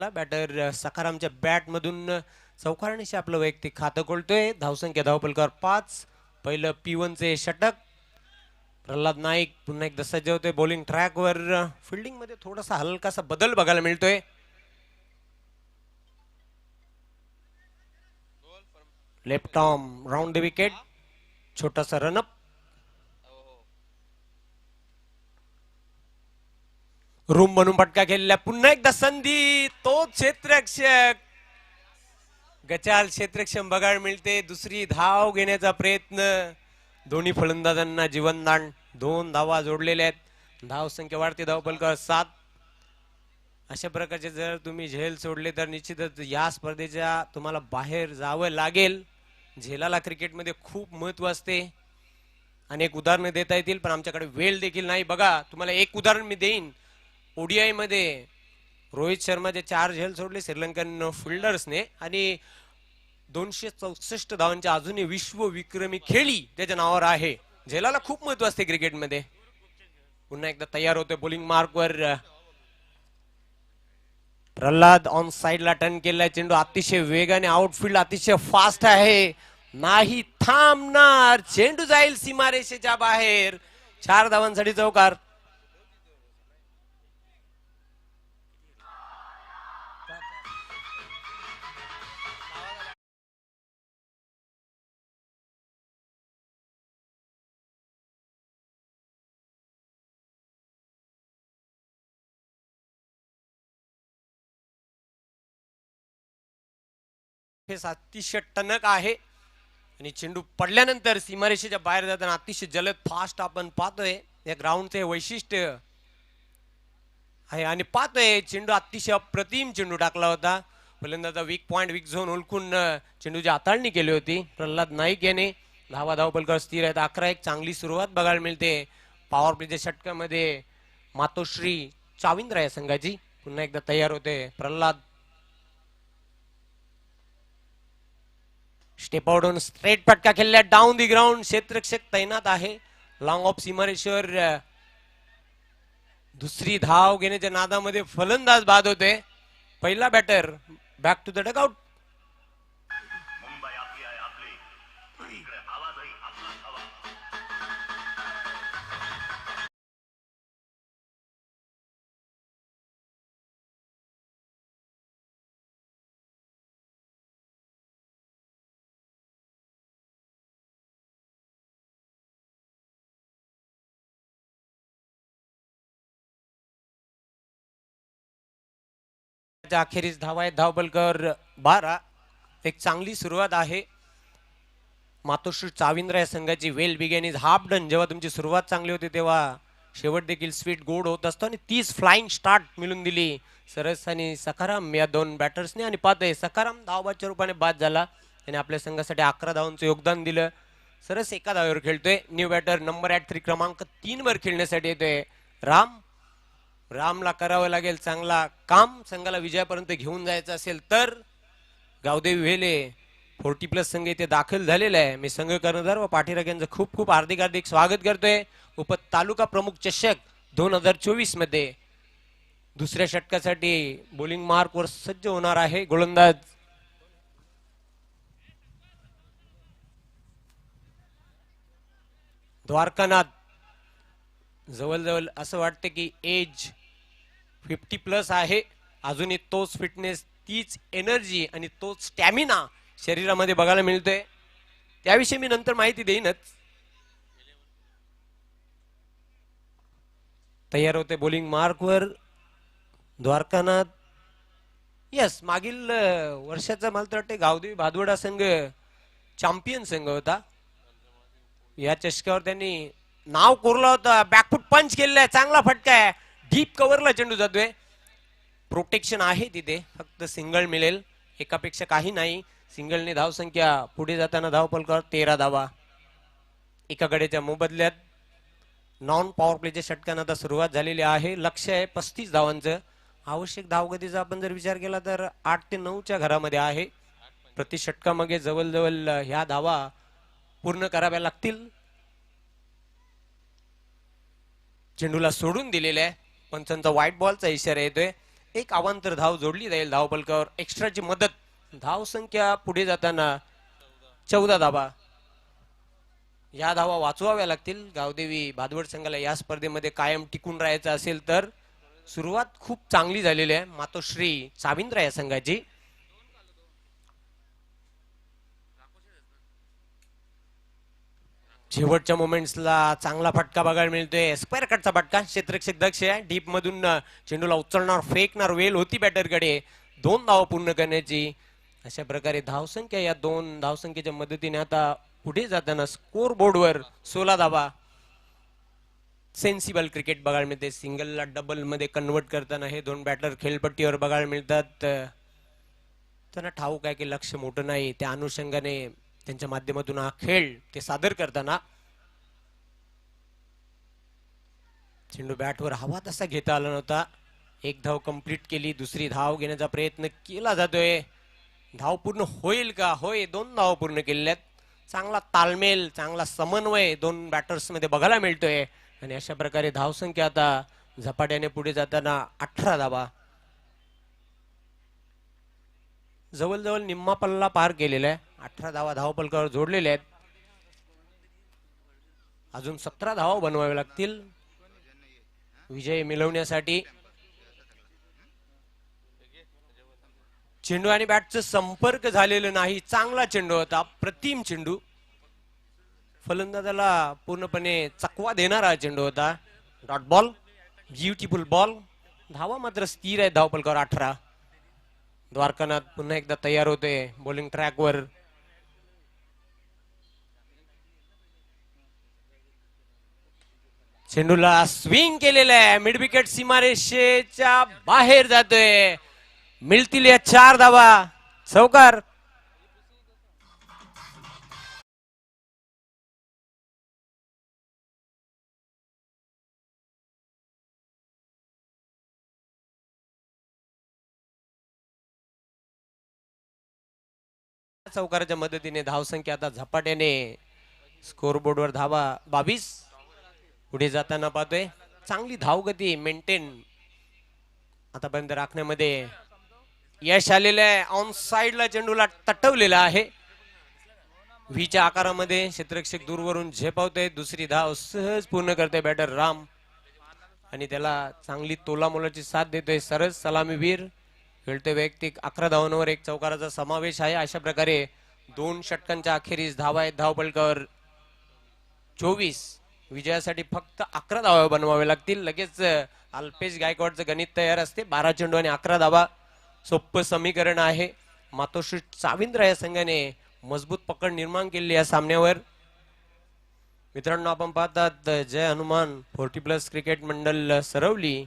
षटकातला batter सखारामच्या bat मधून चौकारणीशी आपलं वैयक्तिक खातं खोलतोय. धावसंख्या धावपलकर 5. पहिलं P1 चे षटक. प्रल्हाद नाईक पुन्हा एकदा सज्ज होतोय बॉलिंग ट्रॅकवर. फिल्डिंग मध्ये थोडासा हलकासा बदल बघायला मिळतोय. Left arm round the wicket, छोटासा रनअप. रूम म्हणून फटका केलेला, पुन्हा एकदा संधी, तो क्षेत्ररक्षक गचाल क्षेत्ररक्षण बघायला मिळते. दुसरी धाव घेण्याचा प्रयत्न. दोन्ही फलंदाजांना जीवनदान, 2 धावा जोडलेल्या आहेत. धाव संख्या वाढते, धावपलकर 7. अशा प्रकारचे जर तुम्ही झेल सोडले तर निश्चितच या स्पर्धेच्या तुम्हाला बाहेर जावं लागेल. झेलाला क्रिकेटमध्ये खूप महत्व असते. अनेक उदाहरणं देता येतील पण आमच्याकडे वेळ देखील नाही. बघा, तुम्हाला एक उदाहरण मी देईन. ओडीआय मध्ये रोहित शर्माचे 4 झेल सोडले श्रीलंकन फिल्डर्सने आणि 264 धावांच्या अजूनही विश्व विक्रमी खेळी त्याच्या नावावर आहे. झेलाला खूप महत्व असते क्रिकेटमध्ये. पुन्हा एकदा तयार होतोय बॉलिंग मार्कवर. प्रल्हाद ऑन साइडला टर्न केलाय. चेंडू अतिशय वेगाने, आउटफील्ड अतिशय फास्ट आहे, नाही थांबणार. चेंडू जाईल सीमारेषेच्या बाहेर. 4 धावांसाठी चौकार. हे अतिशय टणक आहे आणि चेंडू पडल्यानंतर सीमारेषेच्या बाहेर जाताना अतिशय जलद फास्ट आपण पाहतोय. या ग्राउंडचे वैशिष्ट्य आहे आणि पाहतोय चेंडू अतिशय अप्रतिम चेंडू टाकला होता. फलंदाजा वीक पॉइंट, वीक झोन ओळखून चेंडूची हाताळणी केली होती. प्रल्हाद नाईक याने धावपलकर स्थिर आहेत. 11-1 चांगली सुरुवात बघायला मिळते. पॉवर प्लेच्या षटकामध्ये मातोश्री चाविंद्र या संघाची. पुन्हा एकदा तयार होते प्रल्हाद. स्टेप आउट स्ट्रेट फटका खेळला डाऊन दी ग्राउंड. क्षेत्ररक्षक तैनात आहे. लॉंग ऑफ सीमारेश्वर. दुसरी धाव घेण्याच्या नादामध्ये फलंदाज बाद होते. पहिला batter back to the dugout. अखेरीस धावा आहेत. धावपलकर 12. एक चांगली सुरुवात आहे. मातोश्री चाविंद्र या संघाची. वेल बिगेन इज हाफ डन. जेव्हा तुमची सुरुवात चांगली होती तेव्हा शेवट देखील स्वीट गोड होत असतो आणि 30 फ्लाइंग स्टार्ट मिळून दिली सरस आणि सखाराम या 2 बॅटर्सने. आणि पाहतोय सखाराम धावबाच्या रूपाने बाद झाला आणि आपल्या संघासाठी 11 धावांचं योगदान दिलं. सरस एका धावेवर खेळतोय. न्यू बॅटर नंबर 3 क्रमांक 3 वर खेळण्यासाठी येतोय राम. रामला करावं लागेल चांगला काम. संघाला विजयापर्यंत घेऊन जायचं असेल तर. गावदेवी वेले 40+ संघ इथे दाखल झालेला आहे. मी संघ कर्णधार व पाठीराख यांचं खूप खूप हार्दिक स्वागत करतोय. उप तालुका प्रमुख चषक 2024 मध्ये दुसऱ्या षटकासाठी बॉलिंग मार्क वर सज्ज होणार आहे गोलंदाज द्वारकानाथ. जवळजवळ असं वाटतं की एज 50+ आहे. अजूनही तोच फिटनेस, तीच एनर्जी आणि तोच स्टॅमिना शरीरामध्ये बघायला मिळतोय. त्याविषयी मी नंतर माहिती देईनच. तयार होते बॉलिंग मार्कवर द्वारकानाथ. यस, मागील वर्षाचा मला तर वाटते गावदेवी भादवडा संघ चॅम्पियन संघ होता. या चषकावर त्यांनी नाव कोरला होता. बॅकफुट पंच केलेला आहे, चांगला फटका आहे. डीप कव्हरला चेंडू जातोय. प्रोटेक्शन आहे तिथे, फक्त सिंगल मिळेल, एकापेक्षा काही नाही. सिंगलने धावसंख्या पुढे जाताना धावपलकर 13 धावा. एका गड्याच्या मोबदल्यात नॉन पॉवर प्लेच्या षटकांना आता सुरुवात झालेली आहे. लक्ष्य आहे 35 धावांचं. आवश्यक धावगतीचा आपण जर विचार केला तर 8 ते 9च्या घरामध्ये आहे. प्रति षटकामागे जवळजवळ ह्या धावा पूर्ण कराव्या लागतील. चेंडूला सोडून दिलेला आहे. पंचांचा व्हाईट बॉलचा इशारा येतोय. एक अवांतर धाव जोडली जाईल धावपलकावर. एक्स्ट्राची मदत. धाव संख्या पुढे जाताना 14 धावा. या धावा वाचवाव्या लागतील गावदेवी भादवड संघाला या स्पर्धेमध्ये कायम टिकून राहायचं असेल तर. सुरुवात खूप चांगली झालेली आहे मातोश्री चाविंद्र या संघाची. शेवटच्या मोमेंट्सला चांगला फटका बघायला मिळतोय. स्क्वेअर कटचा फटका. क्षेत्ररक्षक दक्ष आहे. डीप मधून चेंडूला उचलणार फेकणार वेल होती बॅटरकडे. 2 धावा पूर्ण करण्याची. अशा प्रकारे धावसंख्या या 2 धावसंख्येच्या मदतीने आता पुढे जाताना स्कोर बोर्डवर 16 धावा. सेन्सिबल क्रिकेट बघायला मिळते. सिंगलला डबल मध्ये कन्वर्ट करताना हे 2 बॅटर खेळपट्टीवर बघायला मिळतात. त्यांना ठाऊक आहे की लक्ष मोठं नाही. त्या अनुषंगाने त्यांच्या माध्यमातून हा खेळ ते सादर करताना चेंडू बॅटवर हवा तसा घेता आला नव्हता. 1 धाव कंप्लीट केली. दुसरी धाव घेण्याचा प्रयत्न केला जातोय. धाव पूर्ण होईल का? होय, 2 धाव पूर्ण केलेल्या. चांगला तालमेल चांगला समन्वय 2 बॅटर्स मध्ये बघायला मिळतोय. आणि अशा प्रकारे धावसंख्या आता झपाट्याने पुढे जाताना 18 धावा. जवळजवळ निम्मा पल्ला पार केलेला आहे. 18 धावा धावपलकावर जोडलेल्या आहेत. अजून 17 धावा बनवाव्या लागतील विजय मिळवण्यासाठी. चेंडू आणि बॅटचा संपर्क झालेला नाही. चांगला चेंडू होता. प्रतिम चेंडू. फलंदाजाला पूर्णपणे चकवा देणारा चेंडू होता. Dot ball. Beautiful ball. धावा मात्र स्थिर आहे धावपलकावर 18. द्वारकानाथ पुन्हा एकदा तयार होते बॉलिंग ट्रॅकवर. चेंडूला स्विंग केलेलं आहे. मिड विकेट सीमारेषेच्या बाहेर जातोय. मिळतील या 4 धावा. चौकार. चौकाराच्या मदतीने धावसंख्या आता झपाट्याने स्कोरबोर्डवर धावा 22 पुढे जाताना पाहतोय. चांगली धावगती मेंटेन आतापर्यंत राखण्यामध्ये यश आलेलं आहे. ऑन साइडला चेंडूला तटवलेला आहे. व्हीच्या आकारामध्ये. क्षेत्ररक्षक दूरवरून झेपावतोय. दुसरी धाव सहज पूर्ण करते बॅटर राम. आणि त्याला चांगली तोलामोलाची साथ देतोय सरस सलामीवीर. खेळते वैयक्तिक 11 धावांवर 1 चौकाराचा समावेश आहे. अशा प्रकारे 2 षटकांच्या अखेरीस धावा आहेत धावपलकावर 24. विजयासाठी फक्त 11 धावा बनवावे लागतील. लगेच अल्पेश गायकवाडचं गणित तयार असते. 12 चेंडू आणि 11 धावा. सोपं समीकरण आहे. मातोश्री चाविंद्र या संघाने मजबूत पकड निर्माण केली या सामन्यावर. मित्रांनो, आपण पाहतात जय हनुमान 40+ क्रिकेट मंडळ सरवली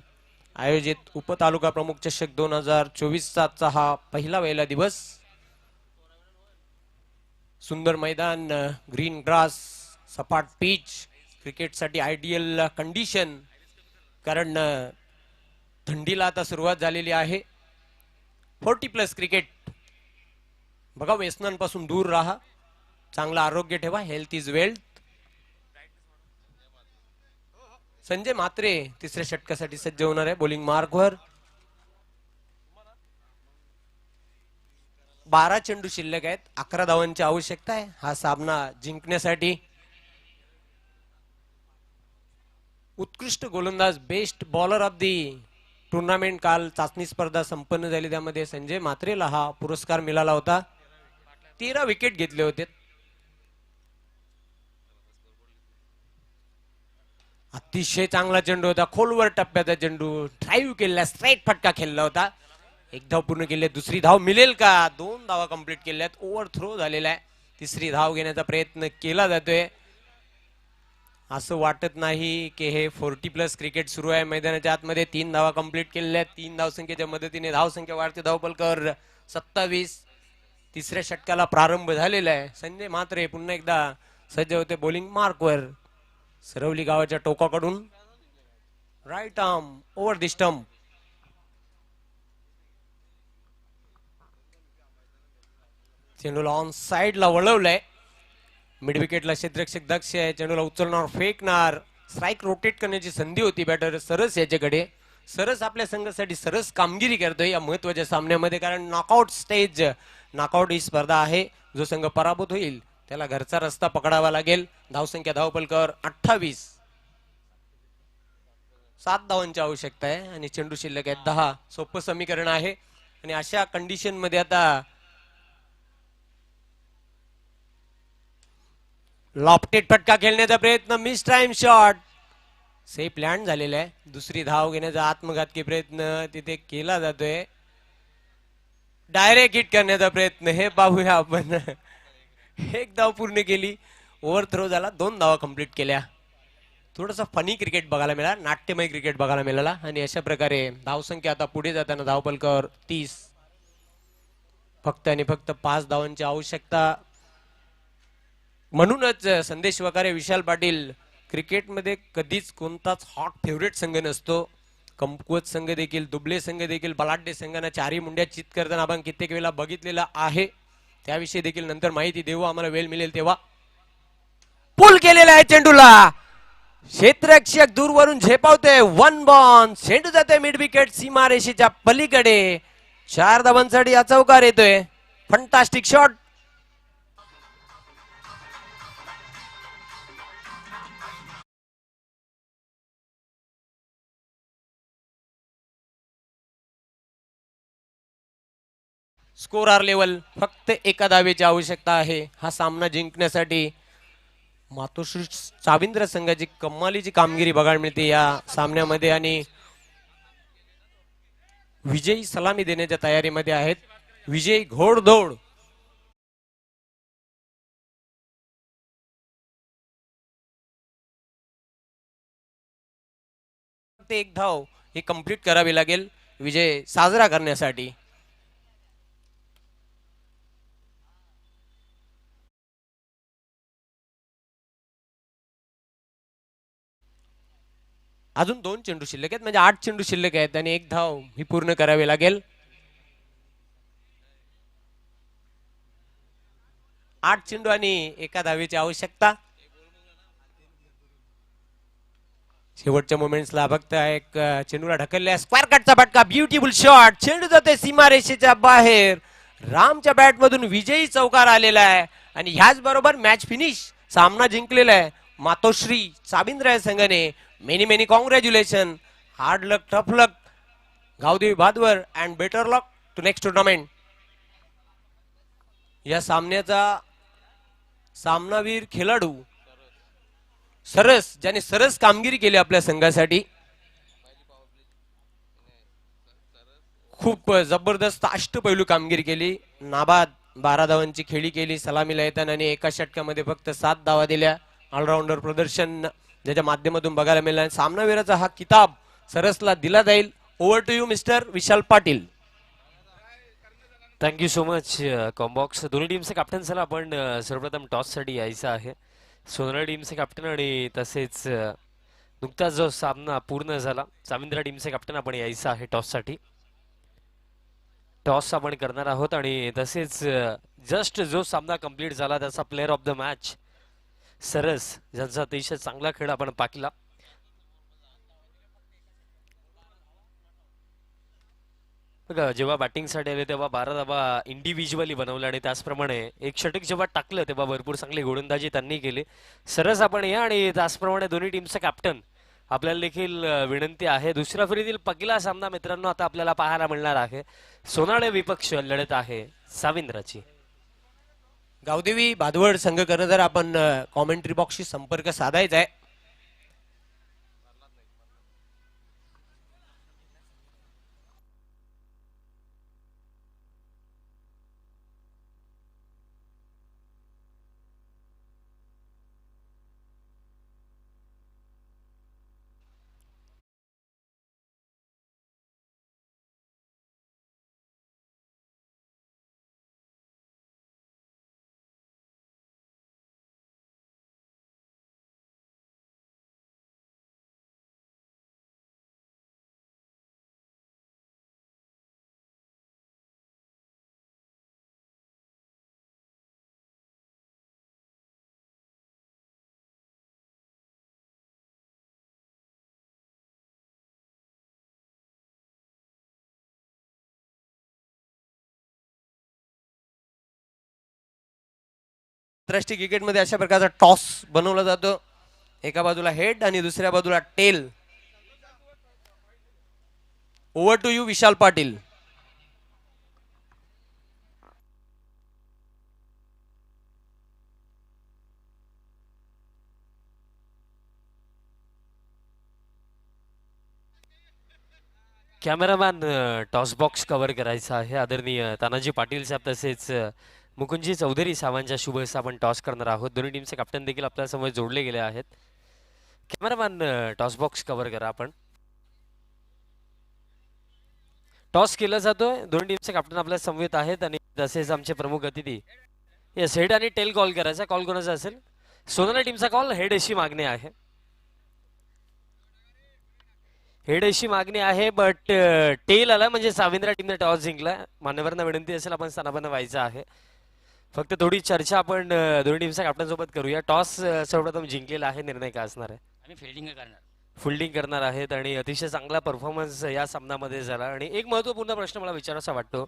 आयोजित उपतालुका प्रमुख चषक 2024चा हा पहिला वेळेला दिवस. सुंदर मैदान, ग्रीन ग्रास, सपाट पिच, क्रिकेटसाठी आयडियल कंडिशन. कारण थंडीला आता सुरुवात झालेली आहे. 40+ क्रिकेट बघा. व्यसनांपासून दूर राहा. चांगलं आरोग्य ठेवा. Health is wealth. Sanjay Mhatre तिसऱ्या षटकासाठी सज्ज होणार आहे बॉलिंग मार्कवर. 12 चेंडू शिल्लक आहेत. 11 धावांची आवश्यकता आहे हा सामना जिंकण्यासाठी. उत्कृष्ट गोलंदाज, best bowler of the tournament काल चाचणी स्पर्धा संपन्न झाली. त्यामध्ये संजय म्हात्रेला हा पुरस्कार मिळाला होता. 13 विकेट घेतले होते. अतिशय चांगला चेंडू होता. खोलवर टप्प्याचा चेंडू. ड्राईव्ह केलेला स्ट्रेट फटका खेळला होता. 1 धाव पूर्ण केली. दुसरी धाव मिळेल का? 2 धावा कंप्लीट केल्यात. ओव्हर थ्रो झालेला आहे. तिसरी धाव घेण्याचा प्रयत्न केला जातोय. असं वाटत नाही की हे 40+ क्रिकेट सुरू आहे. मैदानाच्या आतमध्ये 3 धावा कंप्लीट केलेल्या आहेत. 3 धावसंख्येच्या मदतीने धावसंख्या वाढते धावपलकावर 27. तिसऱ्या षटकाला प्रारंभ झालेला आहे. संजय म्हात्रे पुन्हा एकदा सज्ज होते बॉलिंग मार्कवर. सरवली गावाच्या टोकाकडून right arm over the stump. चेंडूला ऑन साइडला वळवलंय. मिड विकेटला क्षेत्ररक्षक दक्ष आहे. चेंडूला उचलणार फेकणार. स्ट्राईक रोटेट करण्याची संधी होती बॅटर सरस याच्याकडे. सरस आपल्या संघासाठी सरस कामगिरी करतोय या महत्वाच्या सामन्यामध्ये, कारण नॉकआउट स्टेज, नॉकआउट ही स्पर्धा आहे. जो संघ पराभूत होईल त्याला घरचा रस्ता पकडावा लागेल. धावसंख्या धावपलकावर 28, 7 धावांची आवश्यकता आहे आणि चेंडू शिल्लक आहे 10. सोपं समीकरण आहे. आणि अशा कंडिशन मध्ये आता लॉफ्टेड फटका खेळण्याचा प्रयत्न, miss time shot, safe land झालेला आहे. दुसरी धाव घेण्याचा आत्मघातकी प्रयत्न तिथे केला जातोय. डायरेक्ट हिट करण्याचा प्रयत्न, हे पाहूया आपण. एक धाव पूर्ण केली, ओव्हर थ्रो झाला, 2 धावा कंप्लीट केल्या. थोडासा फनी क्रिकेट बघायला मिळाला, नाट्यमय क्रिकेट बघायला मिळाला. आणि अशा प्रकारे धावसंख्या आता पुढे जाताना धावपलकावर 30, फक्त आणि फक्त 5 धावांची आवश्यकता. म्हणूनच संदेश वकारे, विशाल पाटील, क्रिकेटमध्ये कधीच कोणताच हॉट फेवरेट संघ नसतो. कमकुवत संघ देखील, दुबळे संघ देखील, बलाढ्य संघांना चारी मुंड्या चित करताना आपण कित्येक वेळा बघितलेला आहे. त्याविषयी देखील नंतर माहिती देऊ, आम्हाला वेळ मिळेल तेव्हा. पुल केलेला आहे चेंडूला, क्षेत्ररक्षक दूरवरून झेपावते. 1 बॉल, चेंडू जाते मिड विकेट सीमारेषेच्या पलीकडे. 4 धावांसाठी हा चौकार येतोय. Fantastic shot. Score are level, फक्त एका धावेची आवश्यकता आहे हा सामना जिंकण्यासाठी. मातोश्री चाविंद्र संघाची कमालीची कामगिरी बघायला मिळते या सामन्यामध्ये आणि विजयी सलामी देण्याच्या तयारीमध्ये आहेत. विजयी घोडदौड. एक धाव ही कंप्लीट करावी लागेल विजय साजरा करण्यासाठी. अजून 2 चेंडू शिल्लक आहेत, म्हणजे 8 चेंडू शिल्लक आहेत आणि एक धाव ही पूर्ण करावी लागेल. 8 चेंडू आणि एका धावेची आवश्यकता. शेवटच्या मोमेंट्सला फक्त एक चेंडूला ढकलल्या, स्क्वेअर कटचा फटका, ब्युटिफुल शॉट, चेंडू जाते सीमारेषेच्या बाहेर. रामच्या बॅट मधून विजयी चौकार आलेला आहे आणि ह्याच बरोबर मॅच फिनिश, सामना जिंकलेला आहे मातोश्री चाविंद्र या संघाने. Many many congratulation, hard luck, tough luck, Gavdevi Bhadwar and better luck to next tournament. या सामन्याचा सामनावीर खेळाडू सरस, ज्याने सरस कामगिरी केली आपल्या संघासाठी. खूप जबरदस्त अष्टपैलू कामगिरी केली. नाबाद 12 धावांची खेळी केली सलामीला येताना आणि एका षटकामध्ये फक्त 7 धावा दिल्या. ऑलराऊंडर प्रदर्शन ज्याच्या माध्यमातून बघायला मिळाला. सामनावीराचा हा किताब सरसला दिला जाईल. Over to you mister Vishal Patil. Thank you so much कॉम्बॉक्स. दोन्ही टीमचे कॅप्टन झाला. आपण सर्वप्रथम टॉससाठी यायचं आहे. सोनाली टीमचे कॅप्टन आणि तसेच नुकताच जो सामना पूर्ण झाला चाविंद्रा टीमचे कॅप्टन आपण यायचं आहे टॉससाठी. टॉस आपण करणार आहोत आणि तसेच जस्ट जो सामना कंप्लीट झाला त्याचा प्लेअर ऑफ द मॅच सरस, ज्यांचा अतिशय चांगला खेळ आपण पाहिला. बघा, जेव्हा बॅटिंगसाठी आले तेव्हा 12 धावा इंडिव्हिज्युअली बनवल्या आणि त्याचप्रमाणे एक षटक जेव्हा टाकलं तेव्हा भरपूर चांगली गोलंदाजी त्यांनी केली. सरस आपण या आणि त्याचप्रमाणे दोन्ही टीमचा कॅप्टन आपल्याला देखील विनंती आहे. दुसऱ्या फेरीतील पहिला सामना मित्रांनो आता आपल्याला पाहायला मिळणार आहे. सोनाळे विपक्ष लढत आहे साविंद्राची. गावदेवी भादवड संघ जर आपण कॉमेंट्री बॉक्सशी संपर्क साधायचा आहे. आंतरराष्ट्रीय क्रिकेटमध्ये अशा प्रकारचा टॉस बनवला जातो, एका बाजूला हेड आणि दुसऱ्या बाजूला tail. Over to you Vishal Patil. Cameraman toss box cover करायचा आहे. आदरणीय तानाजी पाटील साहेब तसेच मुकुंदजी चौधरी साहेबांच्या शुभ हस्ते आपण टॉस करणार आहोत. दोन्ही टीमचे कॅप्टन देखील आपल्यासमोर जोडले गेले आहेत. कॅमेरामॅन टॉस बॉक्स कव्हर करा आपण. टॉस केला जातोय, दोन्ही टीमचे कॅप्टन आपल्या समवेत आहेत आणि तसेच आमचे प्रमुख अतिथी. येस, हेड आणि टेल कॉल करायचा. कॉल कोणाचा असेल? सोनाली टीमचा कॉल. हेड अशी मागणी आहे. हेड अशी मागणी आहे, बट टेल आला म्हणजे साविंद्रा टीमने टॉस जिंकला. मान्यवरांना विनंती असेल आपण स्थानापन्न व्हायचं आहे. फक्त थोडी चर्चा आपण दोन्ही टीमच्या कॅप्टन सोबत करूया. टॉस सर्वप्रथम जिंकलेला आहे, निर्णय काय असणार आहे? आम्ही फिल्डिंग करणार. फिल्डिंग करणार आहेत आणि अतिशय चांगला परफॉर्मन्स या सामन्यामध्ये झाला. आणि एक महत्त्वपूर्ण प्रश्न मला विचारायचा वाटतो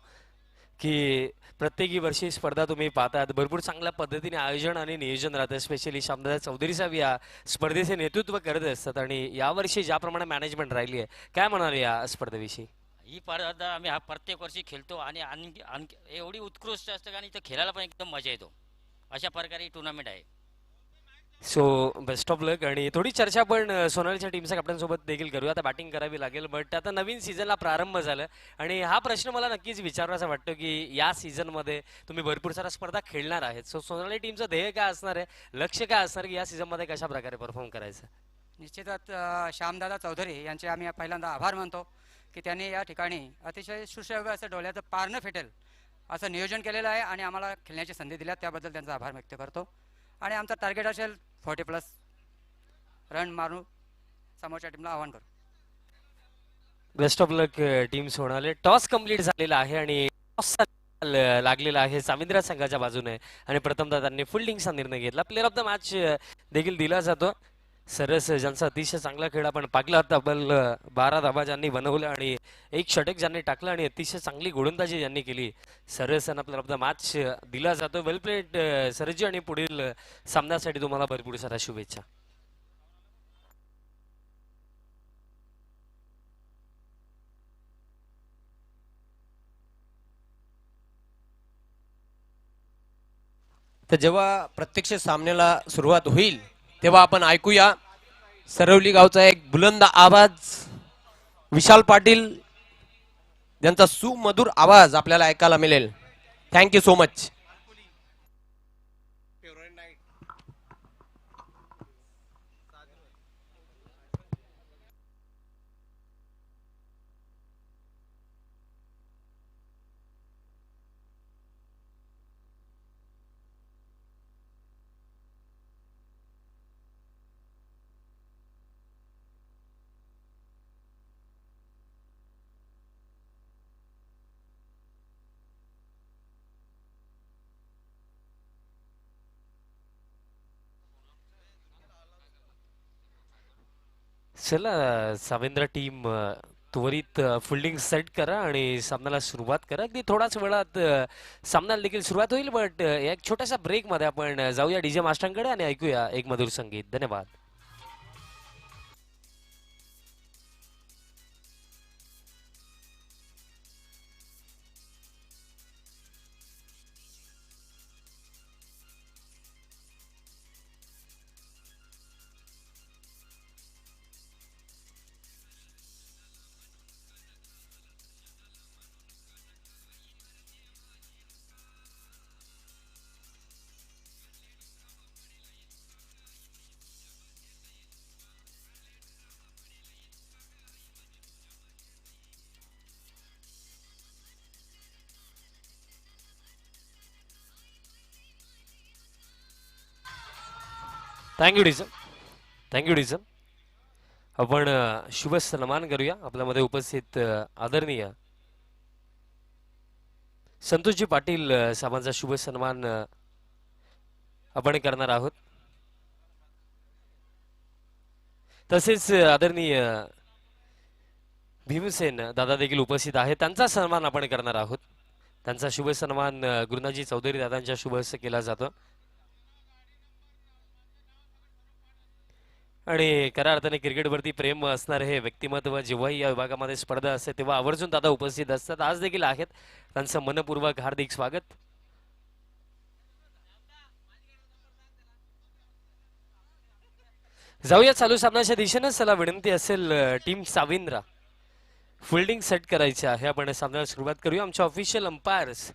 की प्रत्येकी वर्षी स्पर्धा तुम्ही पाहतात, भरपूर चांगल्या पद्धतीने आयोजन आणि नियोजन राहतं. स्पेशली शामदादा चौधरी साहेब या स्पर्धेचे नेतृत्व करत असतात आणि यावर्षी ज्याप्रमाणे मॅनेजमेंट राहिली आहे, काय म्हणाल या स्पर्धेविषयी? ही स्पर्धा आम्ही प्रत्येक वर्षी खेळतो आणि आणखी एवढी उत्कृष्ट असतं आणि इथं खेळायला पण एकदम मजा येतो. अशा प्रकारे ही टुर्नामेंट आहे. सो बेस्ट ऑफ लक. आणि थोडी चर्चा आपण सोनालीच्या टीमच्या कॅप्टन सोबत देखील करूया. आता बॅटिंग करावी लागेल, बट आता नवीन सीझनला प्रारंभ झाला आणि हा प्रश्न मला नक्कीच विचारायचा वाटतो की या सीझनमध्ये तुम्ही भरपूर साऱ्या स्पर्धा खेळणार आहेत. सो सोनाली टीमचं ध्येय काय असणार आहे, लक्ष काय असणार की या सीझनमध्ये कशा प्रकारे परफॉर्म करायचं? निश्चितच श्यामदादा चौधरी यांचे आम्ही पहिल्यांदा आभार मानतो की त्यांनी या ठिकाणी अतिशय सुशोभ असं डोळ्याचं पारणं फेटेल असं नियोजन केलेलं आहे आणि आम्हाला खेळण्याची संधी दिल्या, त्याबद्दल त्यांचा आभार व्यक्त करतो. आणि आमचा टार्गेट असेल 40+ रन मारू, समोरच्या टीमला आव्हान करू. Best of luck team Sonali. Toss complete झालेला आहे आणि टॉस लागलेला आहे साविंद्रा संघाच्या बाजूने आणि प्रथमतः त्यांनी फिल्डिंगचा निर्णय घेतला. प्लेअर ऑफ द मॅच देखील दिला जातो. सरस ज्यांचा अतिशय चांगला खेळ आपण पाहिला, तब्बल 12 धाबा ज्यांनी बनवलं आणि एक षटक ज्यांनी टाकलं आणि अतिशय चांगली गोलंदाजी ज्यांनी केली, सरस यांना प्लेअर ऑफ द मॅच दिला जातो. वेल प्लेड सरजी आणि पुढील सामन्यासाठी तुम्हाला भरपूर साऱ्या शुभेच्छा. तर जेव्हा प्रत्यक्ष सामन्याला सुरुवात होईल तेव्हा आपण ऐकूया सरवली गावचा एक बुलंद आवाज. विशाल पाटील यांचा सुमधुर आवाज आपल्याला ऐकायला मिळेल. Thank you so much. चला साविंद्रा टीम त्वरित फिल्डिंग सेट करा आणि सामन्याला सुरुवात करा. अगदी थोड्याच वेळात सामन्याला देखील सुरुवात होईल, बट एक छोट्याशा ब्रेक मध्ये आपण जाऊया डीजे मास्टरांकडे आणि ऐकूया एक मधुर संगीत. धन्यवाद. थँक्यू डीजन. थँक्यू डीजन. आपण शुभ सन्मान करूया. आपल्यामध्ये उपस्थित आदरणीय संतोषजी पाटील साहेबांचा शुभ सन्मान आपण करणार आहोत. तसेच आदरणीय भीमसेन दादा देखील उपस्थित आहेत, त्यांचा सन्मान आपण करणार आहोत. त्यांचा शुभ सन्मान गुरुनाजी चौधरी दादांच्या शुभ हस्ते केला जातो. आणि खऱ्या अर्थाने क्रिकेटवरती प्रेम असणारे हे व्यक्तिमत्व जेव्हाही या विभागामध्ये स्पर्धा असते तेव्हा आवर्जून दादा उपस्थित असतात. आज देखील आहेत. त्यांचं मनपूर्वक हार्दिक स्वागत. जाऊया चालू सामन्याच्या दिशेने. चला विनंती असेल टीम साविंद्रा फिल्डिंग सेट करायची आहे. आपण सामन्याला सुरुवात करूया. आमच्या ऑफिशियल अंपायर्स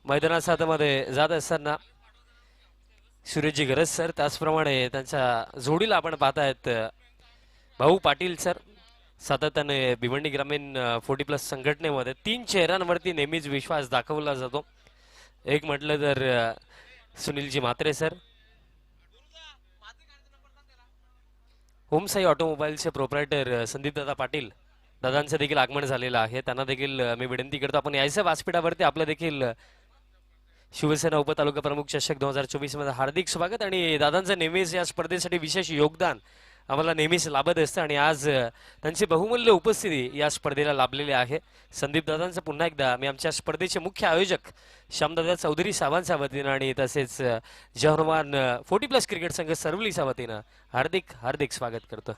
मैदानाच्या हातामध्ये जात असताना सुरेशजी गरज सर, त्याचप्रमाणे त्यांच्या जोडीला आपण पाहतायत भाऊ पाटील सर. सातत्याने भिवंडी ग्रामीण 40+ संघटनेमध्ये 3 चेहऱ्यांवरती नेहमीच विश्वास दाखवला जातो. एक म्हटलं तर सुनीलजी म्हात्रे सर, होमसाई ऑटोमोबाईलचे प्रोप्रायटर संदीपदादा पाटील, दादांचं देखील आगमन झालेलं आहे. त्यांना देखील मी विनंती करतो आपण यायचं व्यासपीठावरती. आपलं देखील शिवसेना उपतालुका प्रमुख चषक 2024 मध्ये हार्दिक स्वागत. आणि दादांचं नेहमीच या स्पर्धेसाठी विशेष योगदान आम्हाला नेहमीच लाभत असतं आणि आज त्यांची बहुमूल्य उपस्थिती या स्पर्धेला लाभलेली आहे. संदीप दादांचं पुन्हा एकदा मी आमच्या स्पर्धेचे मुख्य आयोजक श्यामदादा चौधरी साहेबांच्या वतीनं आणि तसेच जवाहरमान 40+ क्रिकेट संघ सरवलीच्या वतीनं हार्दिक हार्दिक स्वागत करतो.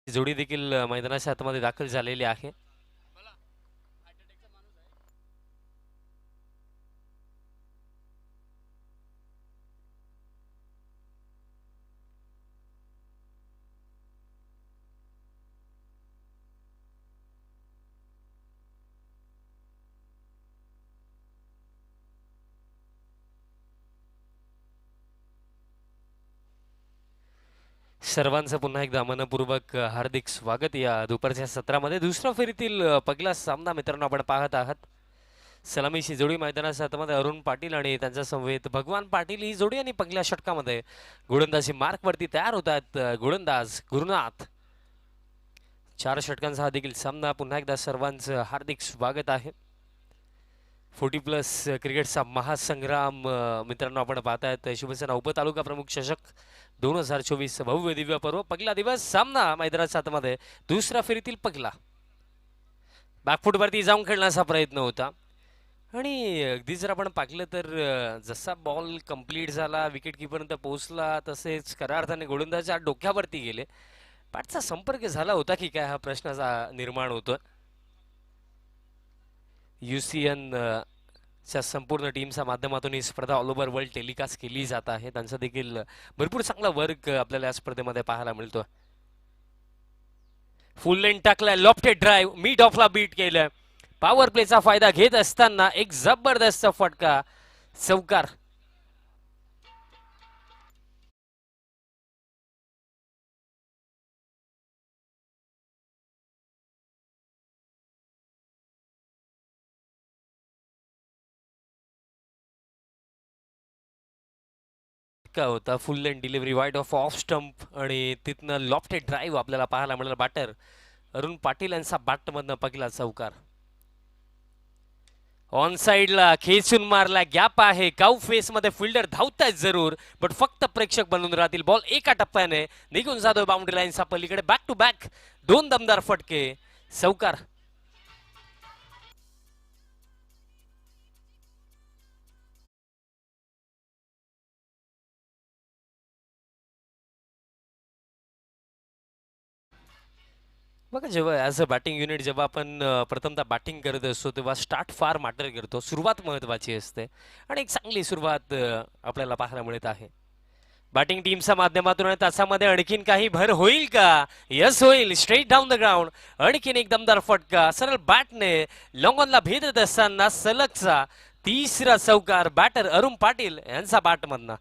जोडी देखील मैदानाच्या हातामध्ये दाखल झालेली आहे. सर्वांचं पुन्हा एकदा मनपूर्वक हार्दिक स्वागत या दुपारच्या सत्रामध्ये. दुसऱ्या फेरीतील पहिला सामना मित्रांनो आपण पाहत आहात. सलामीची जोडी मैदानाच्या हातामध्ये अरुण पाटील आणि त्यांच्या समवेत भगवान पाटील ही जोडी आणि पहिल्या षटकामध्ये गोलंदाजी मार्कवरती तयार होतात गोलंदाज गुरुनाथ. 4 षटकांचा हा देखील सामना. पुन्हा एकदा सर्वांचं हार्दिक स्वागत आहे. 40+ क्रिकेटचा महासंग्राम मित्रांनो आपण पाहतायत. शिवसेना उपतालुका प्रमुख चषक 2024 भव्य दिव्य पर्व. पहिला दिवस सामना मैदानाच्या हातामध्ये. दुसऱ्या फेरीतील पहिला बॅकफुटवरती जाऊन खेळण्याचा प्रयत्न होता आणि अगदी जर आपण पाहिलं तर जसा बॉल कंप्लीट झाला विकेट कीपरपर्यंत पोहोचला तसेच खऱ्या अर्थाने गोलंदाजाच्या डोक्यावरती गेले. बॅटचा संपर्क झाला होता की काय हा प्रश्नाचा निर्माण होतो. UCN च्या संपूर्ण टीमच्या माध्यमातून ही स्पर्धा ऑल ओव्हर वर्ल्ड टेलिकास्ट केली जात आहे. त्यांचा देखील भरपूर चांगला वर्क आपल्याला या स्पर्धेमध्ये पाहायला मिळतो. फुल लेन टाकलाय, लॉफ्टेड ड्राईव्ह मिड ऑफला बीट केलं. पॉवर प्लेचा फायदा घेत असताना एक जबरदस्त फटका चौकार. होता फुल लेन डिलिव्हरी वाईड ऑफ स्टंप आणि तिथनं लॉफ्टेड ड्राईव्ह आपल्याला पाहायला मिळाला. बॅटर अरुण पाटील यांचा बॅटमधनं पहिला चौकार. ऑन साइडला खेचून मारला, गॅप आहे. काऊ फेस मध्ये फिल्डर धावतायत जरूर पण फक्त प्रेक्षक बनून राहतील. बॉल एका टप्प्याने निघून जातो बाउंड्री लाईनच्या पलीकडे. बॅक टू बॅक 2 दमदार फटके. चौकार. बघा जेव्हा ॲज अ बॅटिंग युनिट जेव्हा आपण प्रथमतः बॅटिंग करत असतो तेव्हा स्टार्ट फार मॅटर करतो. सुरुवात महत्त्वाची असते आणि एक चांगली सुरुवात आपल्याला पाहायला मिळत आहे बॅटिंग टीमच्या माध्यमातून. आणि त्याच्यामध्ये आणखीन काही भर होईल का? यस होईल. Straight down the ground. आणखीन एक दमदार फटका सरळ बॅटने लॉंग ऑनला भेदत असताना सलगचा तिसरा चौकार बॅटर अरुण पाटील यांचा बॅटमधनं.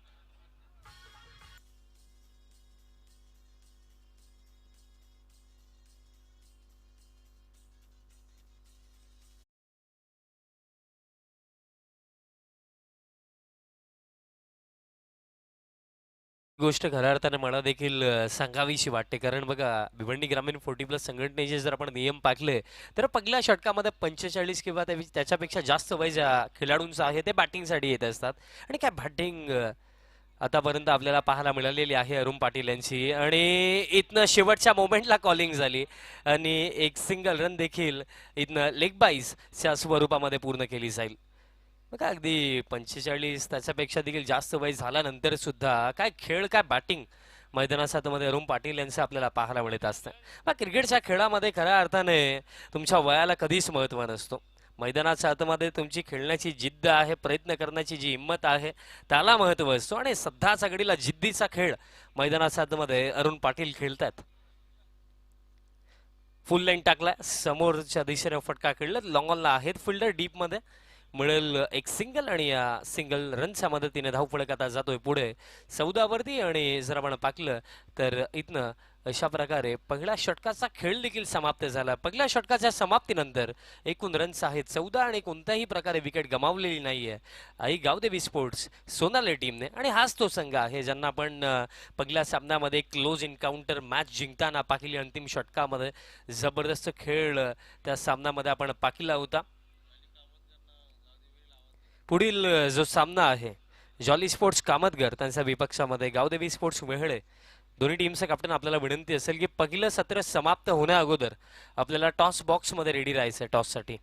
गोष्ट खऱ्या अर्थाने मला देखील सांगावीशी वाटते, कारण बघा भिवंडी ग्रामीण 40+ संघटनेचे जर आपण नियम पाळले तर पहिल्या षटकामध्ये 45 किंवा त्याच्यापेक्षा जास्त वय ज्या खेळाडूंचं आहे ते बॅटिंगसाठी येत असतात. आणि काय बॅटिंग आतापर्यंत आपल्याला पाहायला मिळालेली आहे अरुण पाटील यांची. आणि इथनं शेवटच्या मोमेंटला कॉलिंग झाली आणि एक सिंगल रन देखील इथनं लेग बाईसच्या स्वरूपामध्ये पूर्ण केली जाईल. बघा अगदी 45 त्याच्यापेक्षा देखील जास्त वय झाल्यानंतर सुद्धा काय खेळ काय बॅटिंग मैदानाच्या आतमध्ये अरुण पाटील यांचं आपल्याला पाहायला मिळत असतं. मग क्रिकेटच्या खेळामध्ये खऱ्या अर्थाने तुमच्या वयाला कधीच महत्त्व नसतो. मैदानाच्या आतमध्ये तुमची खेळण्याची जिद्द आहे, प्रयत्न करण्याची जी हिंमत आहे त्याला महत्त्व असतो. आणि सध्याच्या घडीला जिद्दीचा खेळ मैदानाच्या आतमध्ये अरुण पाटील खेळतात. फुल लाईन टाकलाय, समोरच्या दिशेने फटका खेळला, लॉंग ऑनला आहेत फिल्डर, डीपमध्ये मिळेल एक सिंगल. आणि या सिंगल रनच्या मदतीने धावफलक आता जातोय पुढे 14 वरती. आणि जर आपण पाहिलं तर इथनं अशा प्रकारे पहिल्या षटकाचा खेळ देखील समाप्त झाला. पहिल्या षटकाच्या समाप्तीनंतर एकूण रन्स आहेत 14 आणि कोणत्याही प्रकारे विकेट गमावलेली नाहीये आई गावदेवी स्पोर्ट्स सोनाली टीमने. आणि हाच तो संघ आहे ज्यांना आपण पहिल्या सामन्यामध्ये क्लोज एन्काउंटर मॅच जिंकताना पाहिली. अंतिम षटकामध्ये जबरदस्त खेळ त्या सामन्यामध्ये आपण पाहिला होता. पुढील जो सामना आहे जॉली स्पोर्ट्स कामतगर त्यांच्या विपक्षामध्ये गावदेवी स्पोर्ट्स वेहळे. दोन्ही टीमचं कॅप्टन आपल्याला विनंती असेल की पहिलं सत्र समाप्त होण्या अगोदर आपल्याला टॉस बॉक्समध्ये रेडी राहायचं आहे टॉससाठी.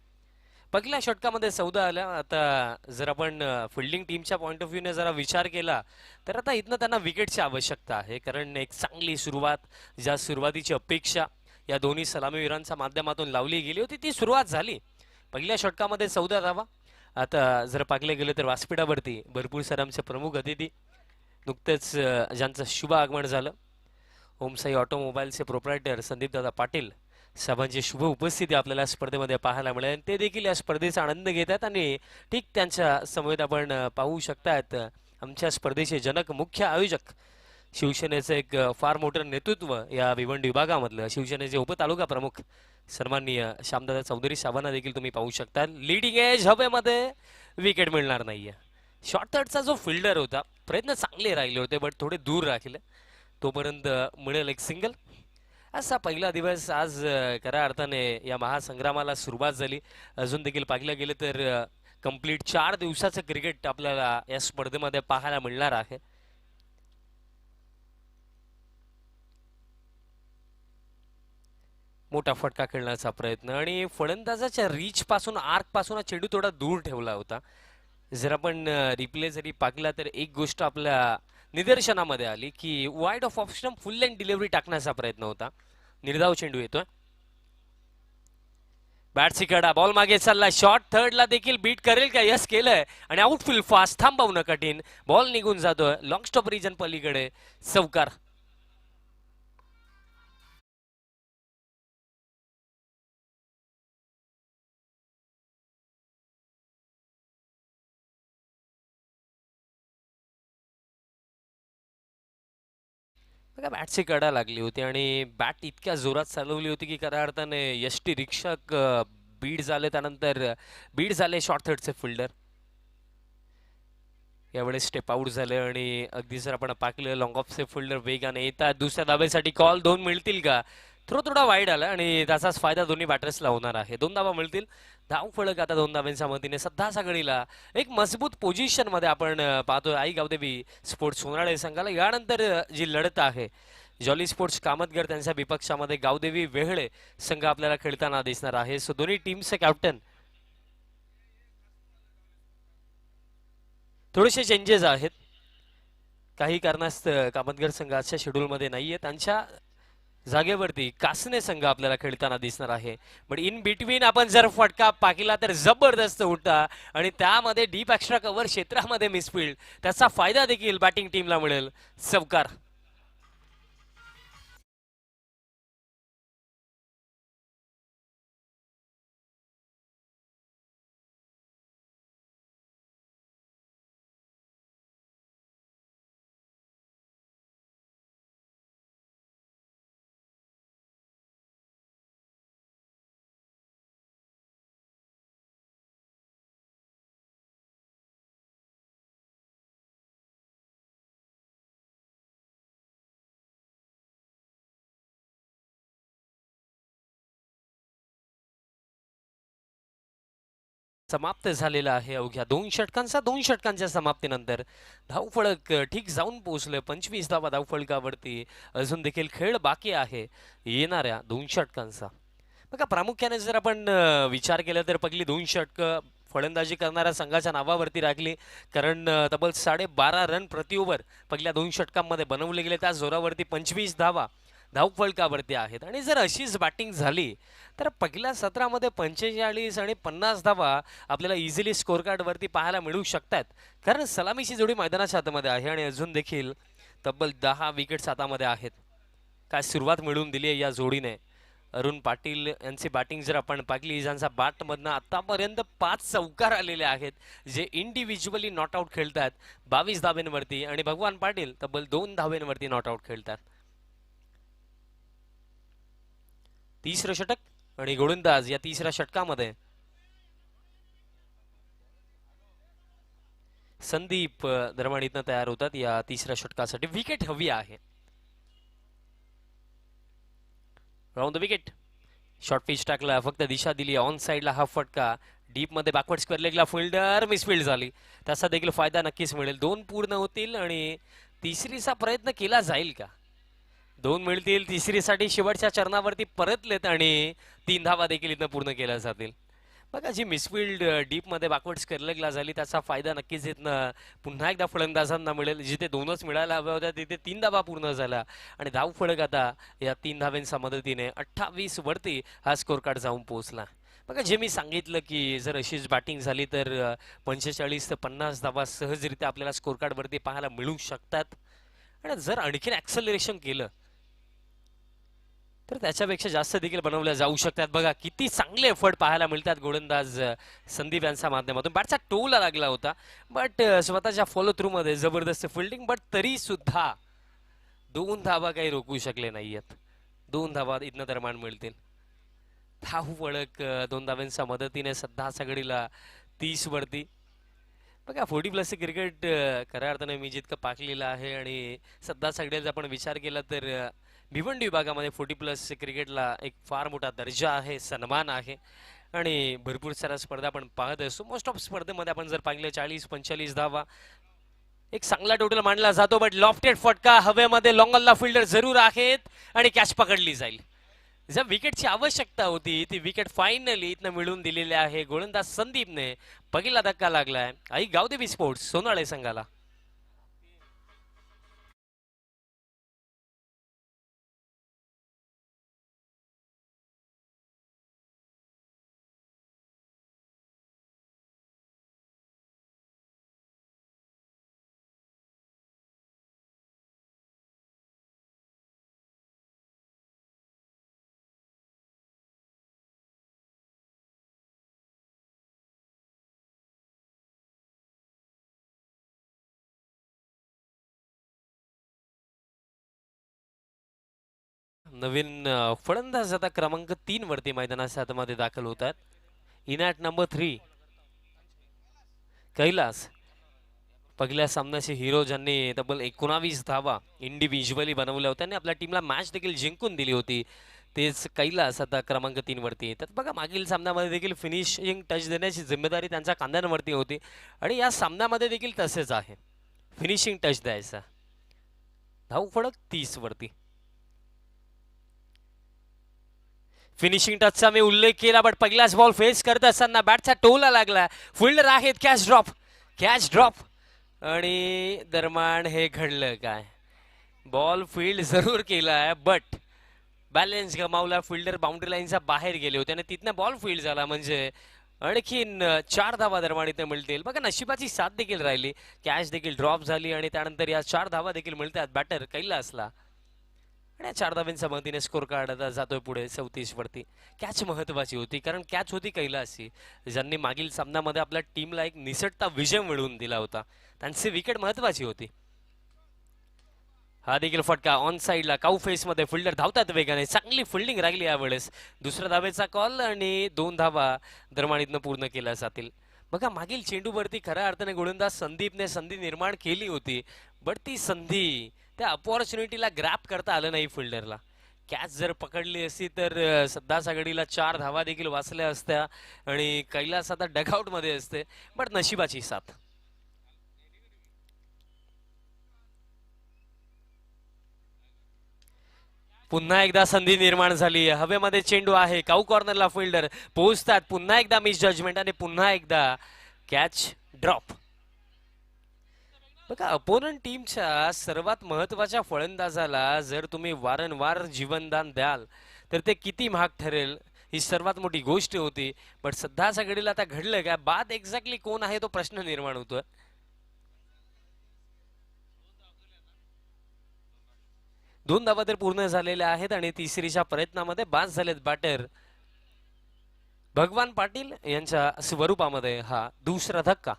पहिल्या षटकामध्ये 14 आल्या. आता जर आपण फिल्डिंग टीमच्या पॉईंट ऑफ व्ह्यूने जरा विचार केला तर आता इथनं त्यांना विकेटची आवश्यकता आहे, कारण एक चांगली सुरुवात, ज्या सुरुवातीची अपेक्षा या दोन्ही सलामीवीरांच्या माध्यमातून लावली गेली होती ती सुरुवात झाली. पहिल्या षटकामध्ये 14 धावा. आता जर पाहिलं गेलं तर व्यासपीठावरती भरपूर सारे आमचे प्रमुख अतिथी नुकतेच ज्यांचं शुभ आगमन झालं, ओमसाई ऑटोमोबाईलचे प्रोप्रायटर संदीपदादा पाटील साहेबांची शुभ उपस्थिती आपल्याला या स्पर्धेमध्ये पाहायला मिळेल. ते देखील या स्पर्धेचा आनंद घेतात. आणि ठीक त्यांच्या समवेत आपण पाहू शकतात आमच्या स्पर्धेचे जनक, मुख्य आयोजक, शिवसेनेचं एक फार मोठं नेतृत्व या भिवंडी विभागामधलं शिवसेनेचे उपतालुका प्रमुख सन्माननीय श्यामदादा चौधरी साहेबांना देखील तुम्ही पाहू शकता. लीडिंग एज हवेमध्ये विकेट मिळणार नाहीये. शॉर्ट थर्डचा जो फिल्डर होता प्रयत्न चांगले राहिले होते बट थोडे दूर राखले, तोपर्यंत मिळेल एक सिंगल. असा पहिला दिवस आज खऱ्या अर्थाने या महासंग्रामाला सुरुवात झाली. अजून देखील पाहिलं गेलं तर कंप्लीट 4 दिवसाचं क्रिकेट आपल्याला या स्पर्धेमध्ये पाहायला मिळणार आहे. मोठा फटका खेळण्याचा प्रयत्न आणि फलंदाजाच्या रीच पासून आर्क पासून चेंडू थोडा दूर ठेवला होता. जर आपण रिप्ले जरी पाहिला तर एक गोष्ट आपल्या निदर्शनामध्ये आली की wide of option full length delivery टाकण्याचा प्रयत्न होता. निर्धाव चेंडू येतोय, बॅटची कडा, बॉल मागे चालला, शॉर्ट थर्डला देखील बीट करेल का? यस केलंय. आणि आउटफील्ड फास्ट, थांबवणं कठीण, बॉल निघून जातोय लॉंग स्टॉप रिजन पलीकडे, चौकार. बघा बॅटची कडा लागली होती आणि बॅट इतक्या जोरात चालवली होती की खऱ्या अर्थाने यष्टी रिक्षक बीड झाले, त्यानंतर बीड झाले शॉर्ट थर्डचे फिल्डर, यावेळेस स्टेप आउट झाले. आणि अगदी जर आपण पाकले लॉंग ऑफचे फिल्डर वेगाने येतात. दुसऱ्या धाब्यासाठी कॉल 2 मिळतील का? थोडा वाईड आला आणि त्याचाच फायदा दोन्ही बॅटर्सला होणार आहे. 2 धावा मिळतील. धाव फलक आता 2 धाब्यांच्या मदतीने सध्याच्या घडीला एक मजबूत पोझिशन मध्ये आपण पाहतोय आई गावदेवी स्पोर्ट्स सोनाळे संघाला. यानंतर जी लढत आहे जॉली स्पोर्ट्स कामतगर त्यांच्या विपक्षामध्ये गावदेवी वेहळे संघ आपल्याला खेळताना दिसणार आहे. सो दोन्ही टीमचे कॅप्टन थोडेसे चेंजेस आहेत. काही कारणास्तव कामतगर संघाच्या शेड्यूलमध्ये नाहीये. त्यांच्या जागेवरती कासने संघ आपल्याला खेळताना दिसणार आहे. पण इन बिटवीन आपण जर फटका पाकिला तर जबरदस्त उठा आणि त्यामध्ये डीप एक्स्ट्रा कव्हर क्षेत्रामध्ये मिसफिल्ड, त्याचा फायदा देखील बॅटिंग टीमला मिळेल. चौकार. समाप्त झालेला आहे. अवघ्या 2 षटकांच्या समाप्तीनंतर धावफलक ठीक जाऊन पोहोचले. 25 धावा धावफलकावरती. अजून देखील खेळ बाकी आहे येणाऱ्या 2 षटकांचा. बघा प्रामुख्याने जर आपण विचार केला तर पहिली 2 षटकं फलंदाजी करणाऱ्या संघाच्या नावावरती राखली, कारण तब्बल 12.5 रन प्रति ओव्हर पहिल्या 2 षटकांमध्ये बनवले गेले. त्या जोरावरती 25 धावा धावफलकावरती आहेत. आणि जर अशीच बॅटिंग झाली तर पहिल्या सत्रामध्ये 45 आणि 50 धावा आपल्याला इझिली स्कोर कार्डवरती पाहायला मिळू शकतात, कारण सलामीची जोडी मैदानाच्या हातामध्ये आहे आणि अजून देखील तब्बल 10 विकेट्स हातामध्ये आहेत. काय सुरुवात मिळवून दिली आहे या जोडीने. अरुण पाटील यांची बॅटिंग जर आपण पाहिली, ज्यांचा बॅटमधनं आतापर्यंत 5 चौकार आलेले आहेत, जे इंडिव्हिज्युअली नॉट आऊट खेळतात 22 धावेंवरती, आणि भगवान पाटील तब्बल 2 धावेंवरती नॉट आऊट खेळतात. तिसरं षटक आणि गोलंदाज या तिसऱ्या षटकामध्ये संदीप दरवाणीतनं तयार होतात. या तिसऱ्या षटकासाठी विकेट हवी आहे. Round the wicket. Short pitch टाकला, फक्त दिशा दिली ऑन साइडला. हा फटका डीप मध्ये बॅकवर्ड स्क्वेअर लेगला फिल्डर मिसफिल्ड झाली, त्याचा देखील फायदा नक्कीच मिळेल. 2 पूर्ण होतील आणि तिसरीचा प्रयत्न केला जाईल का? 2 मिळतील. तिसरीसाठी शेवटच्या चरणावरती परतलेत आणि 3 धावा देखील इथं पूर्ण केल्या जातील. बघा जी मिसफिल्ड डीप मध्ये बॅकवर्ड स्क्वेअर लेगला झाली, त्याचा फायदा नक्कीच इथनं पुन्हा एकदा फलंदाजांना मिळेल. जिथे 2च मिळायला हव्या होत्या तिथे 3 धावा पूर्ण झाला आणि धाव फलक आता या 3 धाव्यांच्या मदतीने 28 वरती हा स्कोर कार्ड जाऊन पोहोचला. बघा जे मी सांगितलं की जर अशीच बॅटिंग झाली तर 45 ते 50 धावा सहजरित्या आपल्याला स्कोर कार्ड वरती पाहायला मिळू शकतात. आणि जर आणखीन ऍक्सेलरेशन केलं तर त्याच्यापेक्षा जास्त देखील बनवल्या जाऊ शकतात. बघा किती चांगले एफर्ट पाहायला मिळतात गोलंदाज संदीप यांच्या माध्यमातून. बॅटचा टोला लागला होता, बट स्वतःच्या फॉलो थ्रू मध्ये जबरदस्त फिल्डिंग, बट तरी सुद्धा 2 धावा काही रोखू शकले नाहीयेत. 2 धावा इथनं दरम्यान मिळतील. धाव फलक 2 धाव्यांच्या मदतीने सध्या सगळीला 30 वरती. बघा 40+ क्रिकेट खऱ्या अर्थाने मी जितकं पाकलेलं आहे आणि सध्या सगळ्याचा आपण विचार केला तर भिवंडी विभागामध्ये 40+ क्रिकेटला एक फार मोठा दर्जा आहे, सन्मान आहे आणि भरपूर साऱ्या स्पर्धा आपण पाहत असतो. मोस्ट ऑफ स्पर्धेमध्ये आपण जर पाहिलं 40-45 धावा एक चांगला टोटल मानला जातो. बट लॉफ्टेड फटका हवेमध्ये, लॉंगॉनला फिल्डर जरूर आहेत आणि कॅच पकडली जाईल. ज्या विकेटची आवश्यकता होती ती विकेट फायनली इथनं मिळवून दिलेली आहे गोलंदाज संदीपने. पहिला धक्का लागलाय आई गावदेवी स्पोर्ट्स सोनाळे संघाला. नवीन फलंदाज आता क्रमांक 3 वरती मैदानाच्या हातामध्ये दाखल होतात. In at number 3 Kailas. पहिल्या सामन्याचे हिरो, ज्यांनी तब्बल 19 धावा इंडिव्हिज्युअली बनवल्या होत्या आणि आपल्या टीमला मॅच देखील जिंकून दिली होती, तेच कैलास आता क्रमांक 3 वरती येतात. बघा मागील सामन्यामध्ये देखील फिनिशिंग टच देण्याची जिम्मेदारी त्यांच्या खांद्यांवरती होती आणि या सामन्यामध्ये देखील तसेच आहे, फिनिशिंग टच द्यायचा. धाव फलक 30 वरती. फिनिशिंग टचचा मी उल्लेख केला, बट पहिलाच बॉल फेस करत असताना बॅटचा टोला लागला. फिल्डर आहेत कॅच ड्रॉप आणि दरम्यान हे घडलं काय? बॉल फील्ड जरूर केलाय, बट बॅलन्स गमावला. फिल्डर बाउंड्री लाईनच्या बाहेर गेले होते आणि तिथनं बॉल फील्ड झाला. म्हणजे आणखीन 4 धावा दरम्यान इथे मिळतील. बघा नशिबाची साथ देखील राहिली, कॅच देखील ड्रॉप झाली आणि त्यानंतर या 4 धावा देखील मिळतात बॅटर कैलासला. आणि या 4 धावांच्या मदतीने स्कोर कार्ड जातोय पुढे 34 वरती. कॅच महत्वाची होती, कारण कॅच होती कैलासची, ज्यांनी मागील सामन्यामध्ये आपल्या टीमला एक निसटता विजय मिळवून दिला होता. त्यांची विकेट महत्वाची होती. हा देखील फटका ऑन साईडला काऊ फेस मध्ये. फिल्डर धावतात वेगाने, चांगली फिल्डिंग राहिली यावेळेस. दुसऱ्या धावेचा कॉल आणि 2 धावा दरम्यान पूर्ण केल्या जातील. बघा मागील चेंडूवरती खऱ्या अर्थाने गोलंदाज संदीपने संधी निर्माण केली होती, बट ती संधी त्या अपॉर्च्युनिटीला ग्रॅप करता आलं नाही फिल्डरला. कॅच जर पकडली असती तर सध्याच्या घडीला 4 धावा देखील वाचल्या असत्या आणि कैलास आता डगआउट मध्ये असते, बट नशिबाची साथ. पुन्हा एकदा संधी निर्माण झाली. हवेमध्ये चेंडू आहे, काऊ कॉर्नरला फिल्डर पोहोचतात. पुन्हा एकदा मिस जजमेंट आणि पुन्हा एकदा कॅच ड्रॉप. बघा अपोनंट टीमच्या सर्वात महत्वाच्या फलंदाजाला जर तुम्ही वारंवार जीवनदान द्याल तर ते किती महाग ठरेल, ही सर्वात मोठी गोष्ट होती. बट सध्याच्या घडीला आता घडलं काय? बाद एक्झॅक्टली कोण आहे तो प्रश्न निर्माण होतोय. 2 धावा तर पूर्ण झालेल्या आहेत आणि तिसरीच्या प्रयत्नामध्ये बाद झालेत बॅटर भगवान पाटील यांच्या स्वरूपामध्ये. हा दुसरा धक्का.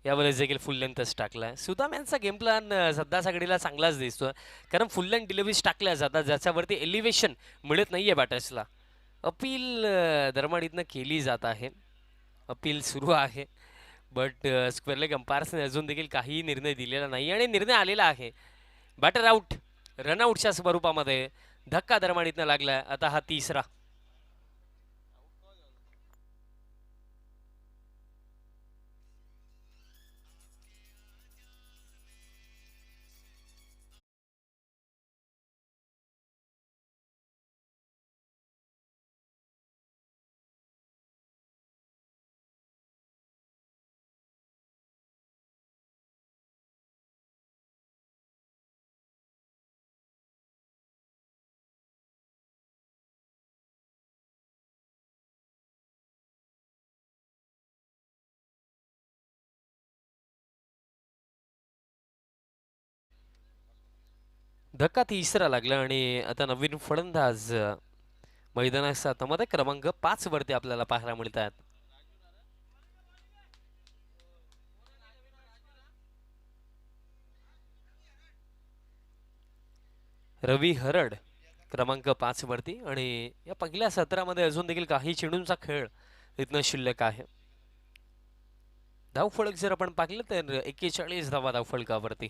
यावेळेस देखील फुल लेंथच टाकलाय. सुदाम यांचा गेम प्लॅन सध्याच्या घडीला चांगलाच दिसतोय, कारण फुल लेंथ डिलिव्हरीज टाकल्या जातात ज्याच्यावरती एलिव्हेशन मिळत नाहीये बॅटर्सला. अपील दरम्यान इथनं केली जात आहे, अपील सुरू आहे, बट स्क्वेअर लेग अंपायर्सने अजून देखील काही निर्णय दिलेला नाही आणि निर्णय आलेला आहे. बॅटर आउट, रनआउटच्या स्वरूपामध्ये धक्का दरम्यान इथनं लागलाय. आता हा तिसरा. धक्का तिसरा लागला आणि आता नवीन फलंदाज मैदानाच्या हातामध्ये क्रमांक 5 वरती आपल्याला पाहायला मिळत आहेत. रवी हरड क्रमांक 5 वरती आणि या पहिल्या सत्रामध्ये अजून देखील काही चेंडूंचा खेळ इथनं शिल्लक आहे. धावफलक जर आपण पाहिलं तर 41 धावा धावफलकावरती.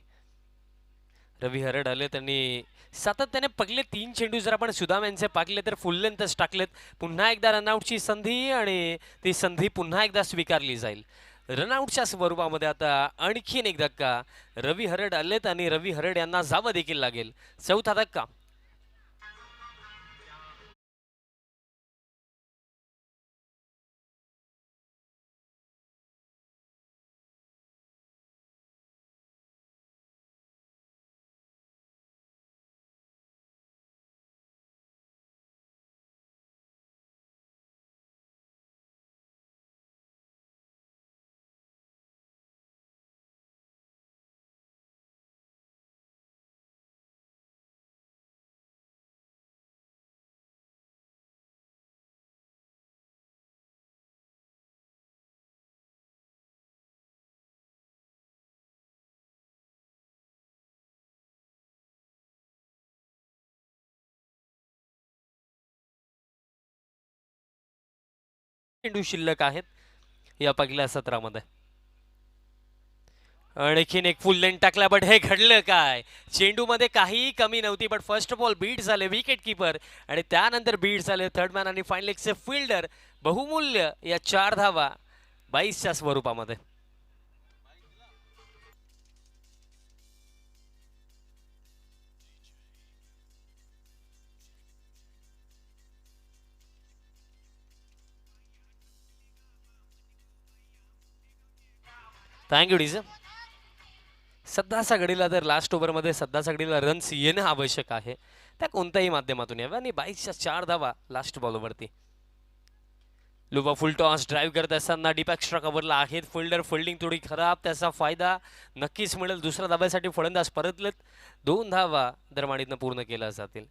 रवी हरड आले, त्यांनी सातत्याने पहिले 3 चेंडू जर आपण सुदाम यांचे पाकले तर फुल लेंथच टाकलेत. पुन्हा एकदा रनआउटची संधी आणि ती संधी पुन्हा एकदा स्वीकारली जाईल. रनआउटच्या स्वरूपामध्ये आता आणखीन एक धक्का रवी हरड आलेत आणि रवी हरड यांना जावं देखील लागेल. चौथा धक्का. चेंडू शिल्लक आहेत या पहिल्या सत्रामध्ये. आणखीन एक फुल लेंथ टाकला, बट हे घडलं काय? चेंडूमध्ये काहीही कमी नव्हती, बट फर्स्ट बॉल बीट झाले विकेट किपर आणि त्यानंतर बीट झाले थर्ड मॅन आणि फायनल एकचे फिल्डर. बहुमूल्य या 4 धावा 22च्या स्वरूपामध्ये. थँक्यू डीजर. सध्याच्या घडीला तर लास्ट ओव्हरमध्ये सध्याच्या घडीला रन्स येणं आवश्यक आहे, त्या कोणत्याही माध्यमातून यावं आणि 22च्या 4 धावा लास्ट बॉलवरती. लुबा फुल टॉस ड्राईव्ह करत असताना डीप एक्स्ट्रा कव्हरला आहेत फिल्डर. फिल्डिंग थोडी खराब, त्याचा फायदा नक्कीच मिळेल. दुसऱ्या धाब्यासाठी फलंदाज परतलेत. 2 धावा दरम्यानीतनं पूर्ण केल्या जातील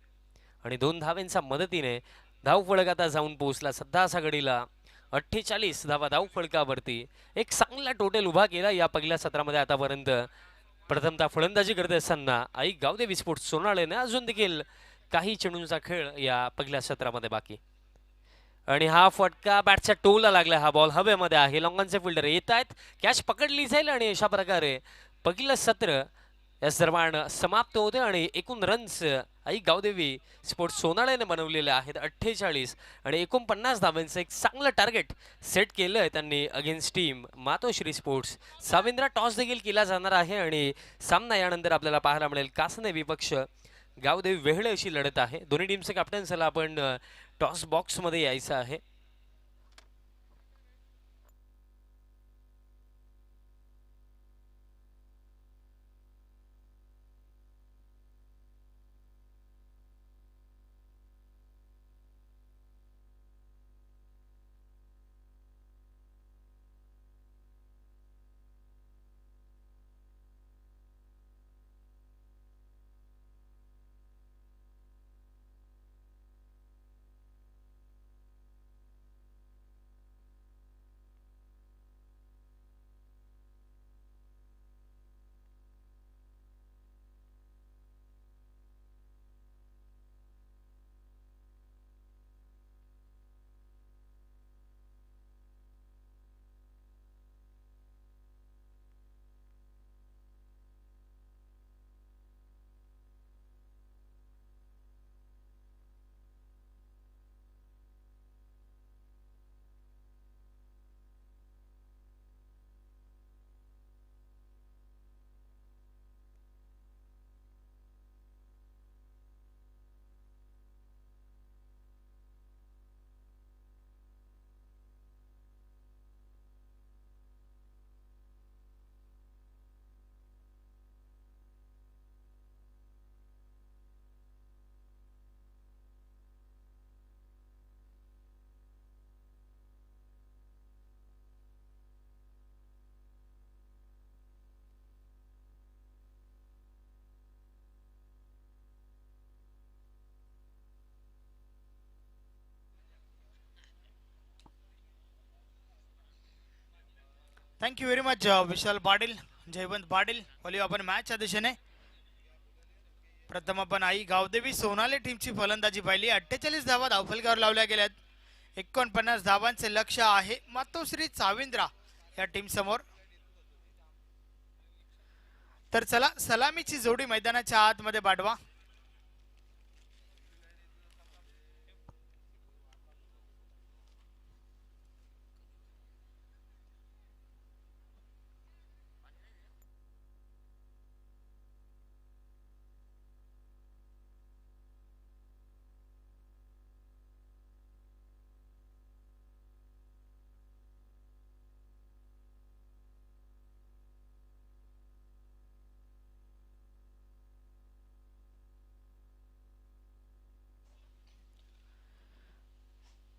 आणि 2 धाव्यांच्या मदतीने धावफलक आता जाऊन पोहोचला सध्याच्या घडीला 48 धावा धावफलकावरती. एक चांगला टोटल उभा केला या पहिल्या सत्रामध्ये आतापर्यंत. प्रथमतः फलंदाजी करत असताना आई गावदेवी स्पोर्ट्स सोनाळेने अजून देखील काही चेंडूंचा खेळ या पहिल्या सत्रामध्ये बाकी. आणि हा फटका बॅटच्या टोला लागला. हा बॉल हवेमध्ये आहे. लॉंगनचे फिल्डर येत आहेत, कॅच पकडली जाईल आणि अशा प्रकारे पहिलं सत्र या दरम्यान समाप्त होते आणि एकूण रन्स आई गावदेवी स्पोर्ट्स सोनाळेने बनवलेले आहेत 48 आणि 49 धावांचं एक चांगलं टार्गेट सेट केलं आहे त्यांनी अगेन्स्ट टीम मातोश्री स्पोर्ट्स. साविंद्रा टॉस देखील केला जाणार आहे आणि सामना यानंतर आपल्याला पाहायला मिळेल कासने विपक्ष गावदेवी वेहळे अशी लढत आहे. दोन्ही टीमचे कॅप्टन्सला आपण टॉस बॉक्समध्ये यायचं आहे. Thank you very much Vishal Patil, Jaywant Patil. बोलूया आपण मॅचच्या दिशेने. प्रथम आपण आई गावदेवी सोनाले टीमची फलंदाजी पाहिली. 48 धावा धावफलकावर लावल्या गेल्यात. 49 धावांचे लक्ष आहे मातोश्री चाविंद्रा या टीम समोर. तर चला सलामीची जोडी मैदानाच्या आतमध्ये पाठवा.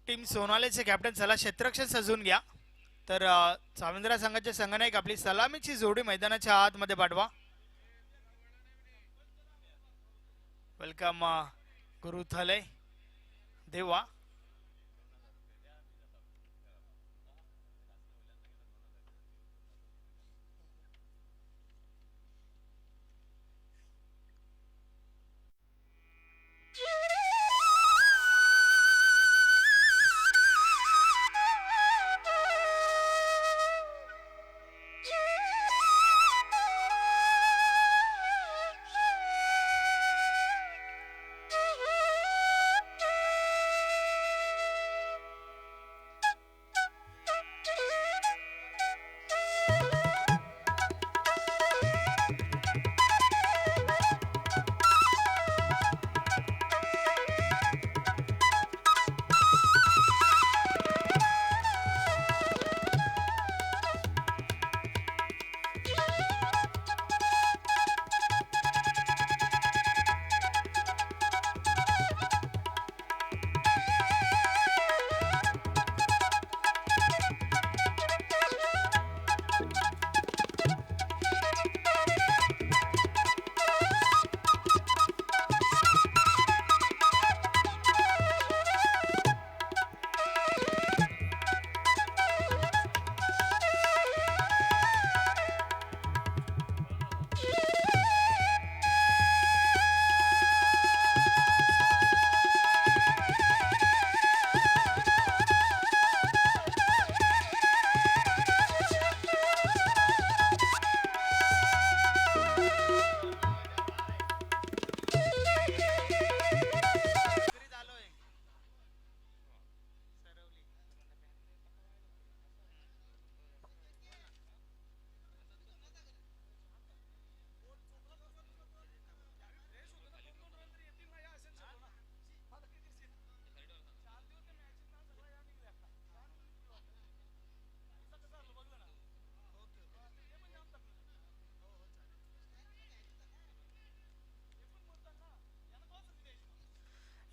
टीम सोनालेचे कॅप्टन चला क्षेत्ररक्षण सजून घ्या. तर चाविंद्रा संघाचे संघनायक आपली सलामीची जोडी मैदानाच्या आतमध्ये पाठवा. वेलकम गुरु थले देवा.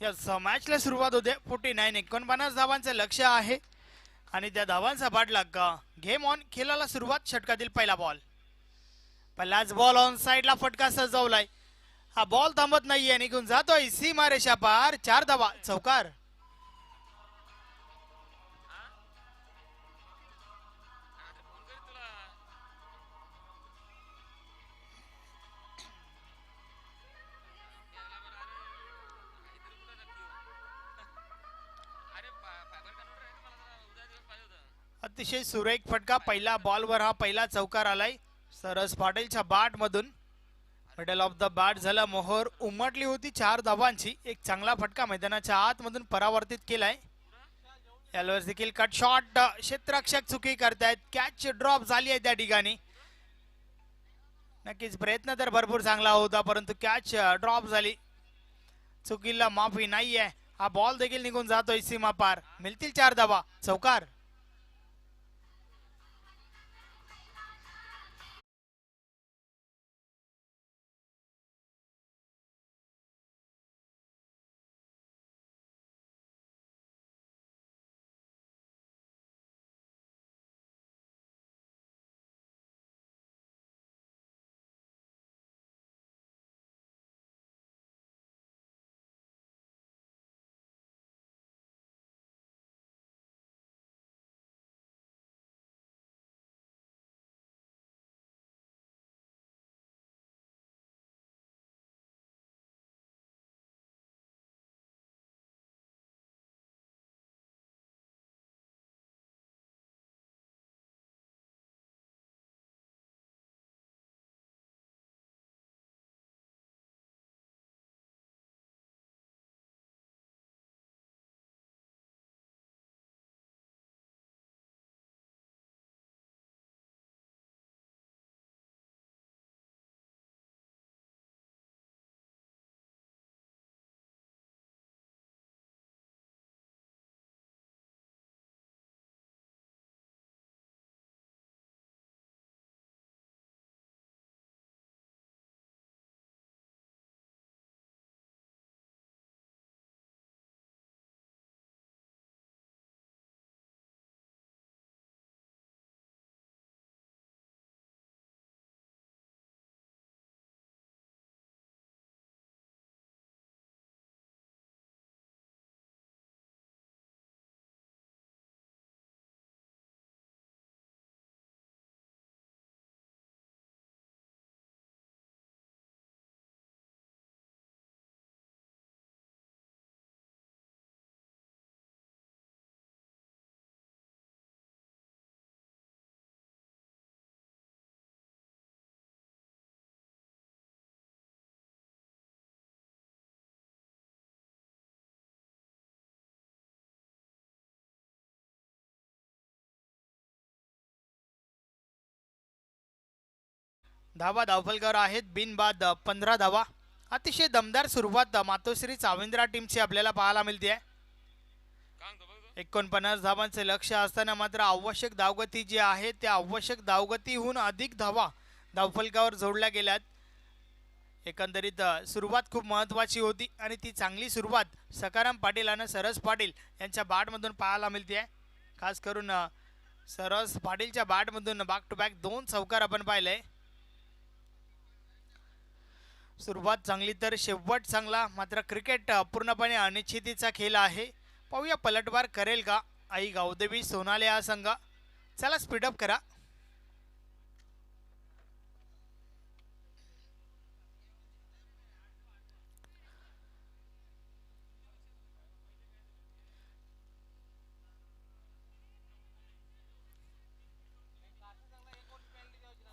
यस मॅचला सुरुवात होते. 49 धावांचं लक्ष आहे आणि त्या धावांचा पाठलाग. Game on. खेळाला सुरुवात. षटकातील पहिला बॉल. पहिलाच बॉल ऑन साइडला फटका सजवलाय. हा बॉल थांबत नाहीये, निघून जातोय सीमारेषा पार. 4 धावा. चौकार. अतिशय सुरेख फटका. पहिला बॉलवर हा पहिला चौकार आलाय सरस पाटीलच्या बॅट मधून. मिडल ऑफ द बॅट झाला. मोहर उमटली होती 4 धावांची. एक चांगला फटका मैदानाच्या आतमधून परावर्तित केलाय. यावेळेस देखील कट शॉट. क्षेत्ररक्षक चुकी करतायत. कॅच ड्रॉप झाली आहे त्या ठिकाणी. नक्कीच प्रयत्न तर भरपूर चांगला होता, परंतु कॅच ड्रॉप झाली. चुकीला माफी नाहीये. हा बॉल देखील निघून जातोय सीमा पार. मिळतील 4 धावा. चौकार. धावा धावफलकावर आहेत बिनबाद 15 धावा. अतिशय दमदार सुरुवात मातोश्री चाविंद्रा टीमची आपल्याला पाहायला मिळते. 49 धावांचे लक्ष असताना मात्र आवश्यक धावगती जी आहे त्या आवश्यक धावगतीहून अधिक धावा धावफलकावर जोडल्या गेल्यात. एकंदरीत सुरुवात खूप महत्त्वाची होती आणि ती चांगली सुरुवात सकाराम पाटील आणि सरस पाटील यांच्या बॅटमधून पाहायला मिळते. खास करून सरस पाटीलच्या बॅटमधून बॅक टू बॅक 2 चौकार आपण पाहिले. सुरुवात चांगली तर शेवट चांगला. मात्र क्रिकेट पूर्णपणे अनिश्चितीचा खेळ आहे. पाहूया पलटवार करेल का आई गावदेवी सोनाले हा संघ. चला स्पीडअप करा.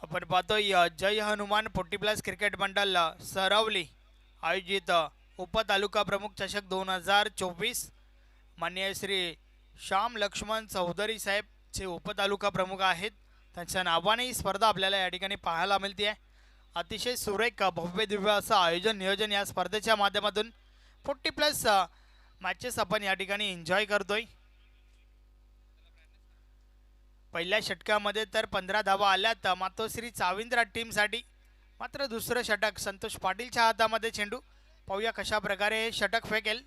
आपण पाहतोय जय हनुमान 40+ क्रिकेट मंडळ सरवली आयोजित उपतालुका प्रमुख चषक 2024. माननीय श्री श्याम लक्ष्मण चौधरी साहेब जे उपतालुका प्रमुख आहेत त्यांच्या नावाने ही स्पर्धा आपल्याला या ठिकाणी पाहायला मिळते. अतिशय सुरेख भव्य दिव्य असं आयोजन नियोजन या स्पर्धेच्या माध्यमातून 40+ मॅचेस आपण या ठिकाणी एन्जॉय करतोय. पहिल्या षटकामध्ये तर 15 धावा आल्यात मातोश्री चाविंद्रा टीमसाठी. मात्र दुसरं षटक संतोष पाटीलच्या हातामध्ये चेंडू. पाहूया कशा प्रकारे हे षटक फेकेल.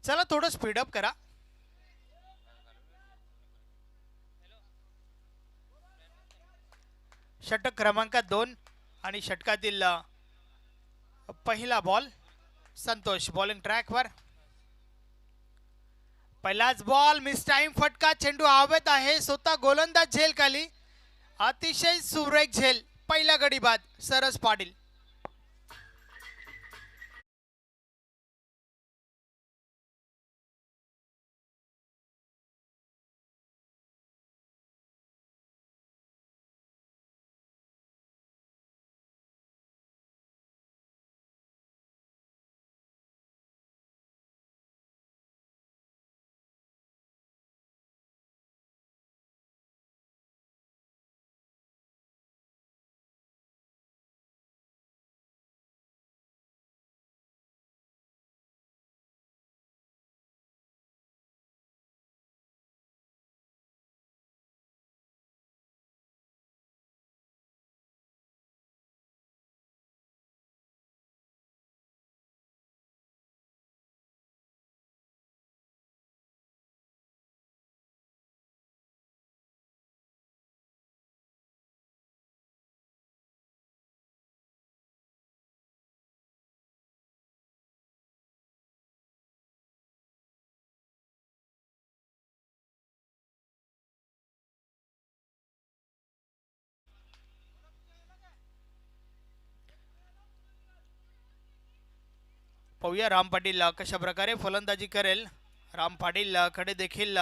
चला थोडं स्पीडअप करा. षटक क्रमांक 2 आणि षटकातील पहिला बॉल. संतोष बॉलिंग ट्रॅकवर. पहिलाच बॉल मिस टाइम फटका. चेंडू हवेत आहे. स्वतः गोलंदाज झेल खाली. अतिशय सुरेख झेल. पहिला गडी बाद सरस पाटील. पाहूया राम पाटील कशा प्रकारे फलंदाजी करेल. राम पाटील कडे देखील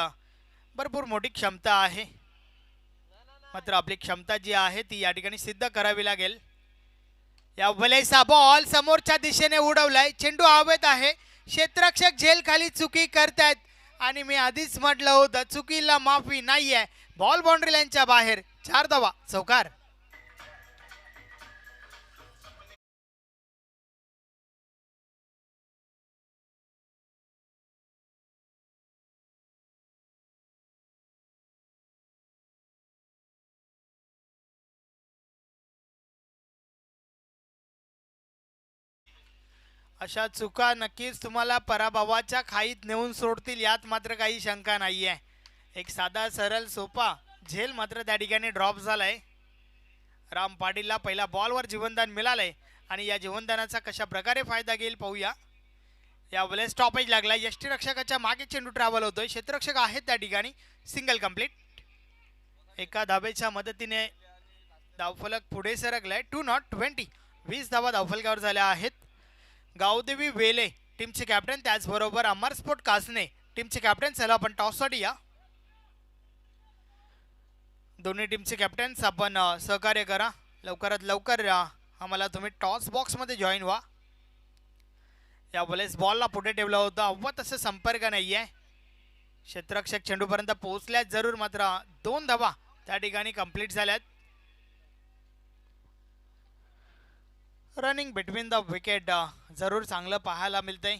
भरपूर मोठी क्षमता आहे. मात्र आपली क्षमता जी आहे ती या ठिकाणी सिद्ध करावी लागेल. या भलेसा बॉल समोरच्या दिशेने उडवलाय. चेंडू हवेत आहे. क्षेत्ररक्षक झेल खाली चुकी करतायत आणि मी आधीच म्हटलं होतं चुकीला माफी नाहीये. बॉल बाउंड्री लाईनच्या बाहेर. 4 धावा चौकार. अशा चुका नक्कीच तुम्हाला पराभवाच्या खाईत नेऊन सोडतील यात मात्र काही शंका नाहीये. एक साधा सरळ सोपा झेल मात्र त्या ठिकाणी ड्रॉप झालाय. राम पाटीलला पहिल्या बॉलवर जीवनदान मिळालंय आणि या जीवनदानाचा कशा प्रकारे फायदा घेईल पाहूया. यावेळेस स्टॉपेज लागला. यष्टीरक्षकाच्या मागे चेंडू ट्रॅव्हल होतोय. क्षेत्ररक्षक आहेत त्या ठिकाणी. Single complete. एका धावेच्या मदतीने धावफलक पुढे सरकलाय. 2 नॉट 20. 20 धावा धावफलकावर झाल्या आहेत. गावदेवी वेले टीमचे कॅप्टन त्याचबरोबर अमरस्फोट कासने टीमचे कॅप्टन. चला आपण टॉससाठी या. दोन्ही टीमचे कॅप्टन्स आपण सहकार्य करा. लवकरात लवकर आम्हाला तुम्ही टॉस बॉक्समध्ये जॉईन व्हा. यावेळेस बॉलला पुढे ठेवला होता. अव्वा तसं संपर्क नाही आहे. क्षेत्ररक्षक चेंडूपर्यंत पोहोचल्याच जरूर मात्र 2 धावा त्या ठिकाणी कंप्लीट झाल्यात. रनिंग बिटवीन द विकेट जरूर चांगलं पाहायला मिळतंय.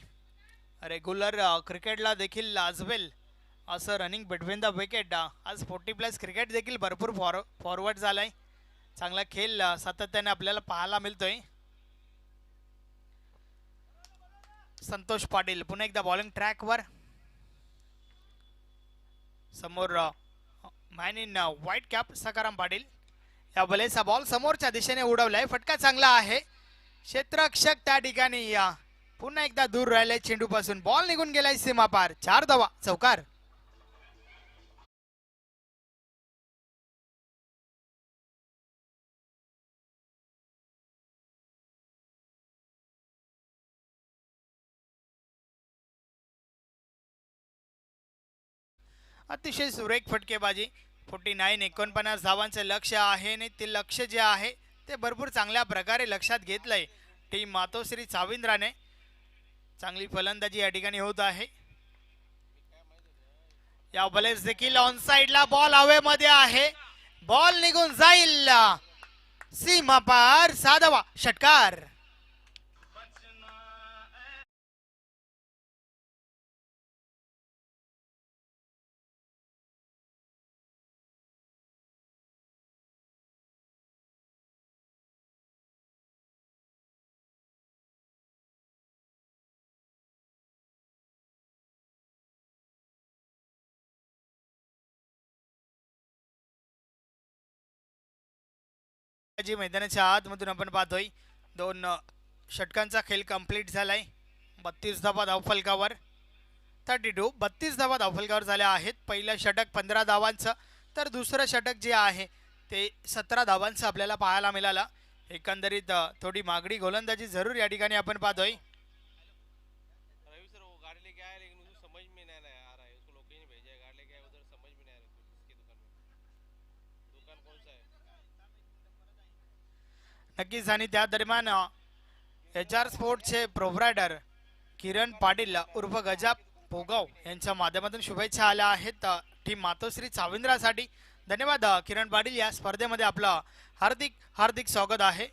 रेग्युलर क्रिकेटला देखील लाजवेल असं रनिंग बिटवीन द विकेट. आज 40+ क्रिकेट देखील भरपूर फॉरवर्ड झालाय. चांगला खेळ सातत्याने आपल्याला पाहायला मिळतोय. संतोष पाटील पुन्हा एकदा बॉलिंग ट्रॅकवर. समोर man in white cap Sakaram Patil. या बलेचा बॉल समोरच्या दिशेने उडवलाय. फटका चांगला आहे. क्षेत्ररक्षक त्या ठिकाणी पुन्हा एकदा दूर राहिले चेंडू पासून. बॉल निघून गेलाय सीमा पार. 4 धावा चौकार. अतिशय सुरेख फटकेबाजी. 49 धावांचं लक्ष आहे आणि ते लक्ष जे आहे ते भरपूर चांगल्या प्रकारे लक्षात घेतलंय टीम मातोश्री चाविंद्राने. चांगली फलंदाजी या ठिकाणी होत आहे. या बलेस देखील ऑन साइडला बॉल हवेमध्ये आहे. बॉल निघून जाईल सीमा पार. 6 धावा षटकार. मैदानाच्या आतमधून आपण पाहतोय 2 षटकांचा खेळ कंप्लीट झालाय. 32 धावा धावफलकावर. 32 धावा धावफलकावर झाल्या आहेत. पहिलं षटक 15 धावांचं तर दुसरं षटक जे आहे ते 17 धावांचं आपल्याला पाहायला मिळालं. एकंदरीत थोडी मागडी गोलंदाजी जरूर या ठिकाणी आपण पाहतोय. नक्कीच. आणि त्या दरम्यान HR स्पोर्ट्सचे प्रोव्हायडर किरण पाटील उर्फ गजा पोगाव यांच्या माध्यमातून शुभेच्छा आल्या आहेत टीम मातोश्री चाविंद्रासाठी. धन्यवाद किरण पाटील. या स्पर्धेमध्ये आपलं हार्दिक हार्दिक स्वागत आहे.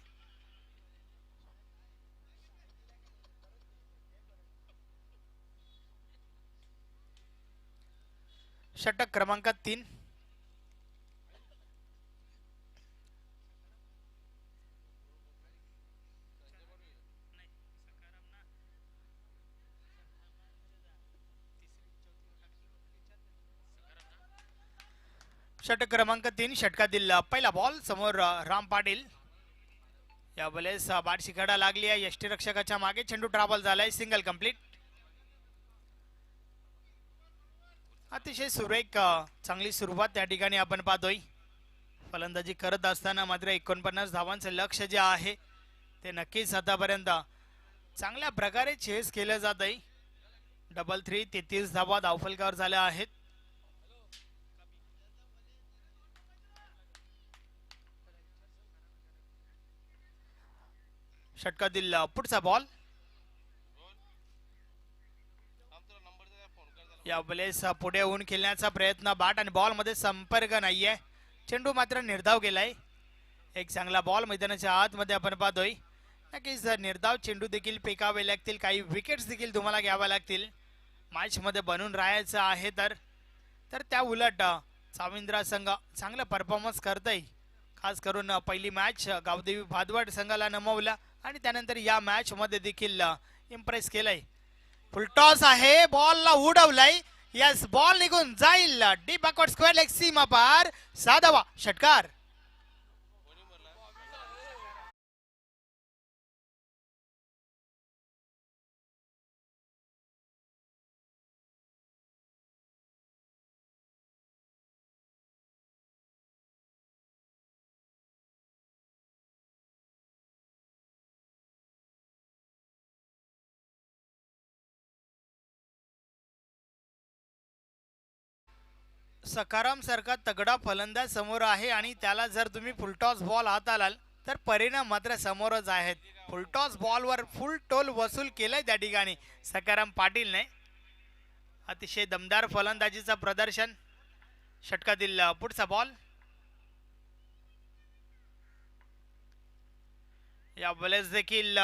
षटक क्रमांक 3. षटक क्रमांक 3 षटकातील पहिला बॉल. समोर राम पाटील. या बलेस बाट शिकाडा लागली आहे. यष्टीरक्षकाच्या मागे चेंडू ट्रॅव्हल झालाय. Single complete. अतिशय सुरेख चांगली सुरुवात त्या ठिकाणी आपण पाहतोय. फलंदाजी करत असताना मात्र 49 धावांचं लक्ष जे आहे ते नक्कीच आतापर्यंत चांगल्या प्रकारे चेस केलं जात आहे. 3 33 धावा धावफलकावर झाल्या आहेत. षटकातील पुढचा बॉल. या बलेस पुढे होऊन खेळण्याचा प्रयत्न. बाट आणि बॉल मध्ये संपर्क नाहीये. चेंडू मात्र निर्धाव गेलाय. एक चांगला बॉल मैदानाच्या आतमध्ये आपण पाहतोय. नक्कीच निर्धाव चेंडू देखील फेकावे लागतील. काही विकेट्स देखील तुम्हाला घ्याव्या लागतील मॅच मध्ये बनून राहायचं आहे. तर त्या उलट चाविंद्रा संघ चांगला परफॉर्मन्स करतोय. खास करून पहिली मॅच गावदेवी भादवड संघाला नमवला आणि त्यानंतर या मॅच मध्ये देखील इम्प्रेस केलंय. फुलटॉस आहे. बॉलला उडवलाय. यस बॉल निघून जाईल डीप बॅकवर्ड स्क्वेअर लेग सीमा पार. 6 धावा षटकार. सकाराम सारखा तगडा फलंदाज समोर आहे आणि त्याला जर तुम्ही फुलटॉस बॉल हाताळाल तर परिणाम मात्र समोरच आहेत. फुलटॉस बॉलवर फुल टोल वसूल केलाय त्या ठिकाणी सकाराम पाटीलने. अतिशय दमदार फलंदाजीचं प्रदर्शन. षटकातील पुढचा बॉल. या वेळेस देखील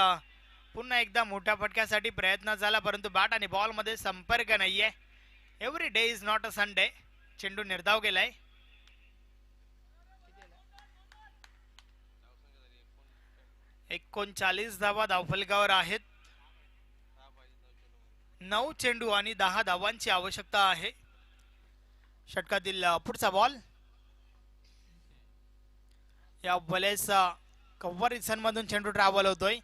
पुन्हा एकदा मोठ्या फटक्यासाठी प्रयत्न झाला, परंतु बॅट आणि बॉल मध्ये संपर्क नाहीये. Every day is not a Sunday. चेंडू निर्धाव गेलाय. एकोणचाळीस धावा धावफलकावर आहेत. 9 चेंडू आणि 10 धावांची आवश्यकता आहे. षटकातील पुढचा बॉल. या वेळेस कव्हर मधून चेंडू ट्रॅव्हल होतोय.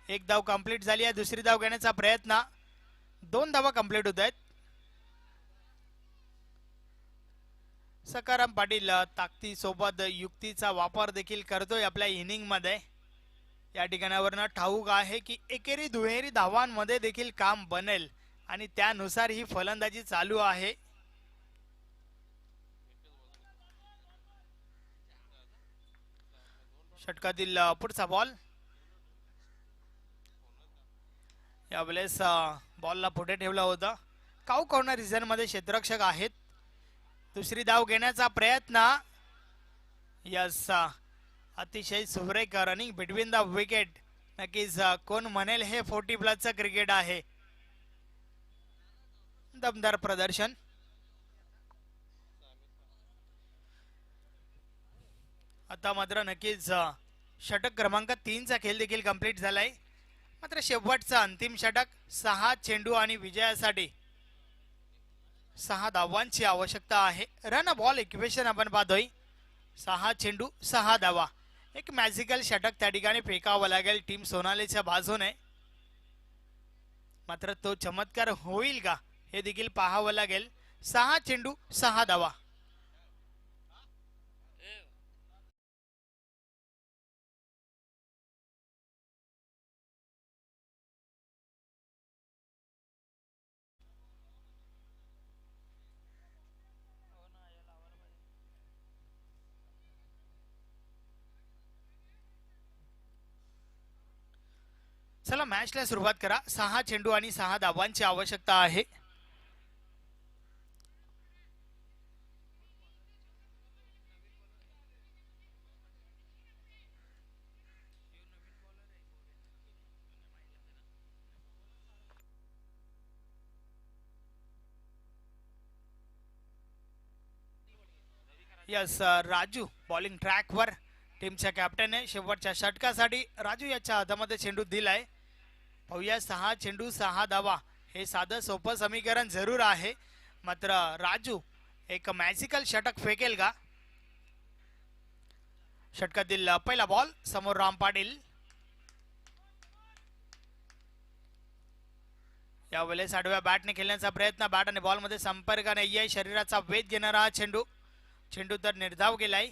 एक धाव कंप्लीट झाली आहे. दुसरी धाव घेण्याचा प्रयत्न. 2 धावा कंप्लीट होत आहेत. सकाराम पाटील ताकदीसोबत युक्तीचा वापर देखील करतोय आपल्या इनिंग मध्ये. या ठिकाणावरनं ठाऊक आहे की एकेरी दुहेरी धावांमध्ये देखील काम बनेल आणि त्यानुसार ही फलंदाजी चालू आहे. षटकातील पुढचा बॉल. यावेळेस बॉलला पुढे ठेवला होता. काऊ कॉर्नर रिझन मध्ये क्षेत्ररक्षक आहेत. दुसरी धाव घेण्याचा प्रयत्न. यस, अतिशय सुरेख रनिंग बिटवीन द विकेट. नक्कीच कोण म्हणेल हे 40+ क्रिकेट आहे. दमदार प्रदर्शन. आता मात्र नक्कीच षटक क्रमांक 3चा खेळ देखील कंप्लीट झालाय. मात्र शेवटचा अंतिम षटक. 6 चेंडू आणि विजयासाठी 6 धावांची आवश्यकता आहे. रन बॉल इक्वेशन आपण पाहतोय. 6 चेंडू 6 धावा. एक मॅजिकल षटक त्या ठिकाणी फेकावं लागेल टीम सोनालीच्या बाजूने. मात्र तो चमत्कार होईल का हे देखील पाहावं लागेल. 6 चेंडू 6 धावा. चला मॅचला सुरुवात करा. 6 चेंडू आणि 6 धावांची आवश्यकता आहे. यस, राजू बॉलिंग ट्रॅकवर. टीमच्या कॅप्टनने शेवटच्या षटकासाठी राजू याच्या हातामध्ये चेंडू दिलाय. पाहूया 6 चेंडू 6 धावा. हे साधं सोपं समीकरण जरूर आहे, मात्र राजू एक मॅजिकल षटक फेकेल का? षटकातील पहिला बॉल. समोर राम पाटील. यावेळेस आडव्या बॅटने खेळण्याचा प्रयत्न. बॅट आणि बॉल मध्ये संपर्क नाहीये. शरीराचा वेध घेणारा हा चेंडू. चेंडू तर निर्धाव गेलाय.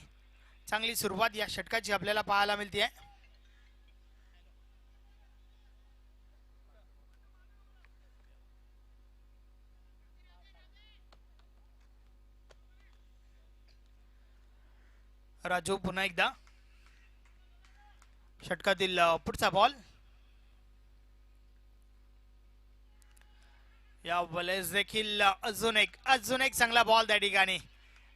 चांगली सुरुवात या षटकाची आपल्याला पाहायला मिळते. राजू पुन्हा एकदा. षटकातील पुढचा बॉल. या वेळेस देखील अजून एक चांगला बॉल त्या ठिकाणी.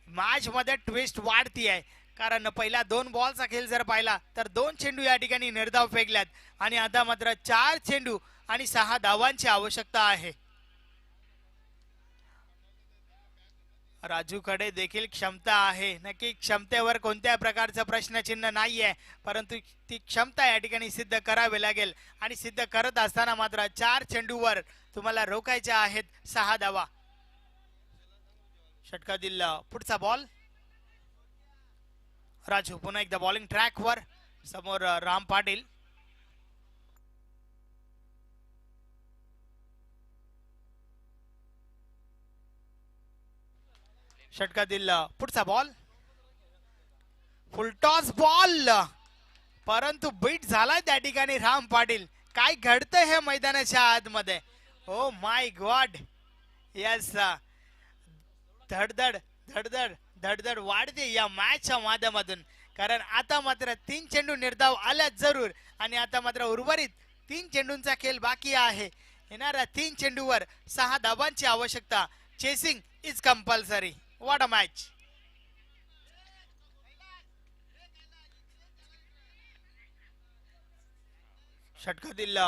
मॅच मध्ये ट्विस्ट वाढती आहे, कारण पहिला 2 बॉलचा खेळ जर पाहिला तर 2 चेंडू या ठिकाणी निर्धाव फेकल्यात आणि आता मात्र 4 चेंडू आणि 6 धावांची आवश्यकता आहे. राजूकडे देखील क्षमता आहे. नक्की क्षमतेवर कोणत्या प्रकारचं प्रश्नचिन्ह नाहीये, परंतु ती क्षमता या ठिकाणी सिद्ध करावी लागेल आणि सिद्ध करत असताना मात्र 4 चेंडूवर तुम्हाला रोखायच्या आहेत 6 धावा. षटकातील पुढचा बॉल. राजू पुन्हा एकदा बॉलिंग ट्रॅकवर. समोर राम पाटील. षटकातील पुढचा बॉल. फुलटॉस बॉल, परंतु बीट झालाय त्या ठिकाणी राम पाटील. काय घडतंय हे मैदानाच्या आतमध्ये? Oh my God. यस, धडधड धडधड धडधड वाढते या मॅचच्या माध्यमातून, कारण आता मात्र 3 चेंडू निर्धाव आल्यात जरूर आणि आता मात्र उर्वरित 3 चेंडूंचा खेळ बाकी आहे. येणाऱ्या 3 चेंडूवर 6 धावांची आवश्यकता. Chasing is compulsory. What a match. षटकातील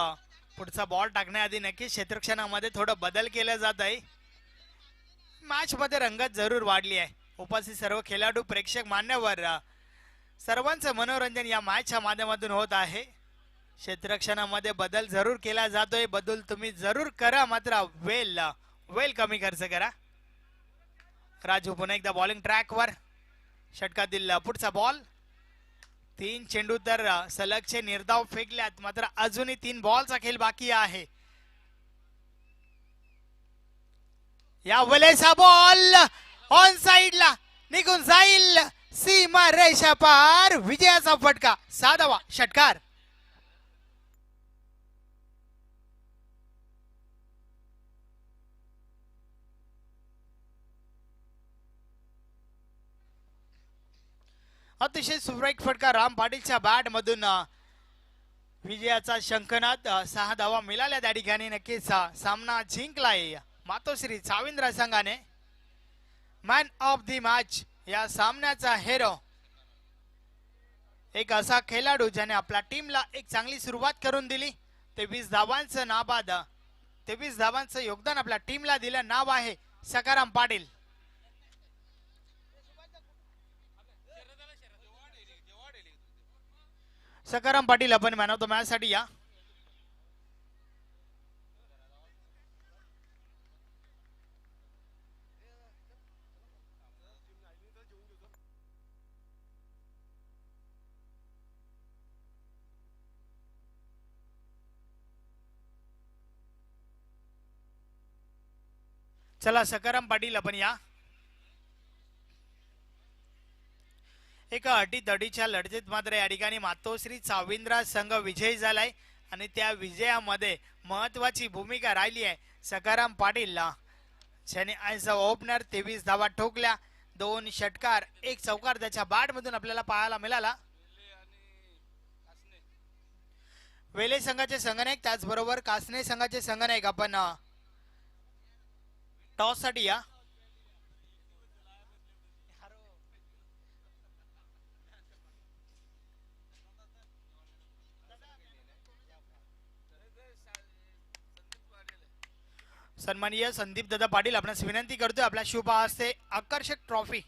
पुढचा बॉल टाकण्याआधी नक्कीच क्षेत्ररक्षणामध्ये थोडं बदल केला जात आहे. मॅच मध्ये रंगत जरूर वाढली आहे. उपस्थित सर्व खेळाडू, प्रेक्षक, मान्यवर सर्वांचं मनोरंजन या मॅचच्या माध्यमातून होत आहे. क्षेत्ररक्षणामध्ये बदल जरूर केला जातोय. बदल तुम्ही जरूर करा, मात्र वेल कमी खर्च करा. राजू पुन्हा एकदा बॉलिंग ट्रॅकवर. षटकातील पुढचा बॉल. 3 चेंडू तर सलगचे निर्धाव फेकल्यात, मात्र अजूनही 3 बॉलचा खेळ बाकी आहे. या वेळेचा बॉल ऑन साइडला निघून जाईल. सीमा रेषा पार. विजयाचा फटका. 6वा षटकार. अतिशय सुरेख फटका राम पाटीलच्या बॅट मधून विजयाचा शंखनाद. 6 धावा मिळाल्या त्या ठिकाणी. नक्कीच सामना जिंकलाय मातोश्री चाविंद्र संघाने. मॅन ऑफ द मॅच या सामन्याचा हेरो एक असा खेळाडू ज्याने आपल्या टीमला एक चांगली सुरुवात करून दिली. 23 धावांचं नाबाद 23 धावांचं योगदान आपल्या टीमला दिलं. नाव आहे सकाराम पाटील. सकाराम पाटील आपण मॅन ऑफ द मॅच साठी या. चला सकाराम पाटील आपण या. एका अटीतटीच्या लढतीत मात्र या ठिकाणी मातोश्री चाविंद्र संघ विजयी झालाय आणि त्या विजयामध्ये महत्वाची भूमिका राहिली आहे सकाराम पाटीलला, ज्याने आज ओपनर 23 धावा ठोकल्या. 2 षटकार 1 चौकार त्याच्या बॅट मधून आपल्याला पाहायला मिळाला. वेले संघाचे संघनायक त्याचबरोबर कासने संघाचे संघनायक आपण टॉस साठी या. सन्माननीय संदीप दादा पाटील आपणास विनंती करतोय आपल्या शुभ हस्ते आकर्षक ट्रॉफी.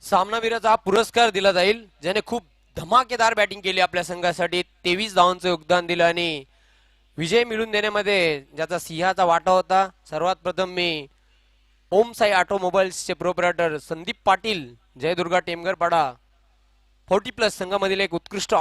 सामनावीराचा पुरस्कार दिला जाईल ज्याने खूप धमाकेदार बॅटिंग केली आपल्या संघासाठी. 23 धावांचं योगदान दिलं आणि विजय मिळवून देण्यामध्ये ज्याचा सिंहाचा वाटा होता. सर्वात प्रथम मी ओम साई ऑटोमोबाईल्सचे प्रोप्रायटर संदीप पाटील, जयदुर्गा टेमगरपाडा 40+ संघामधील एक उत्कृष्ट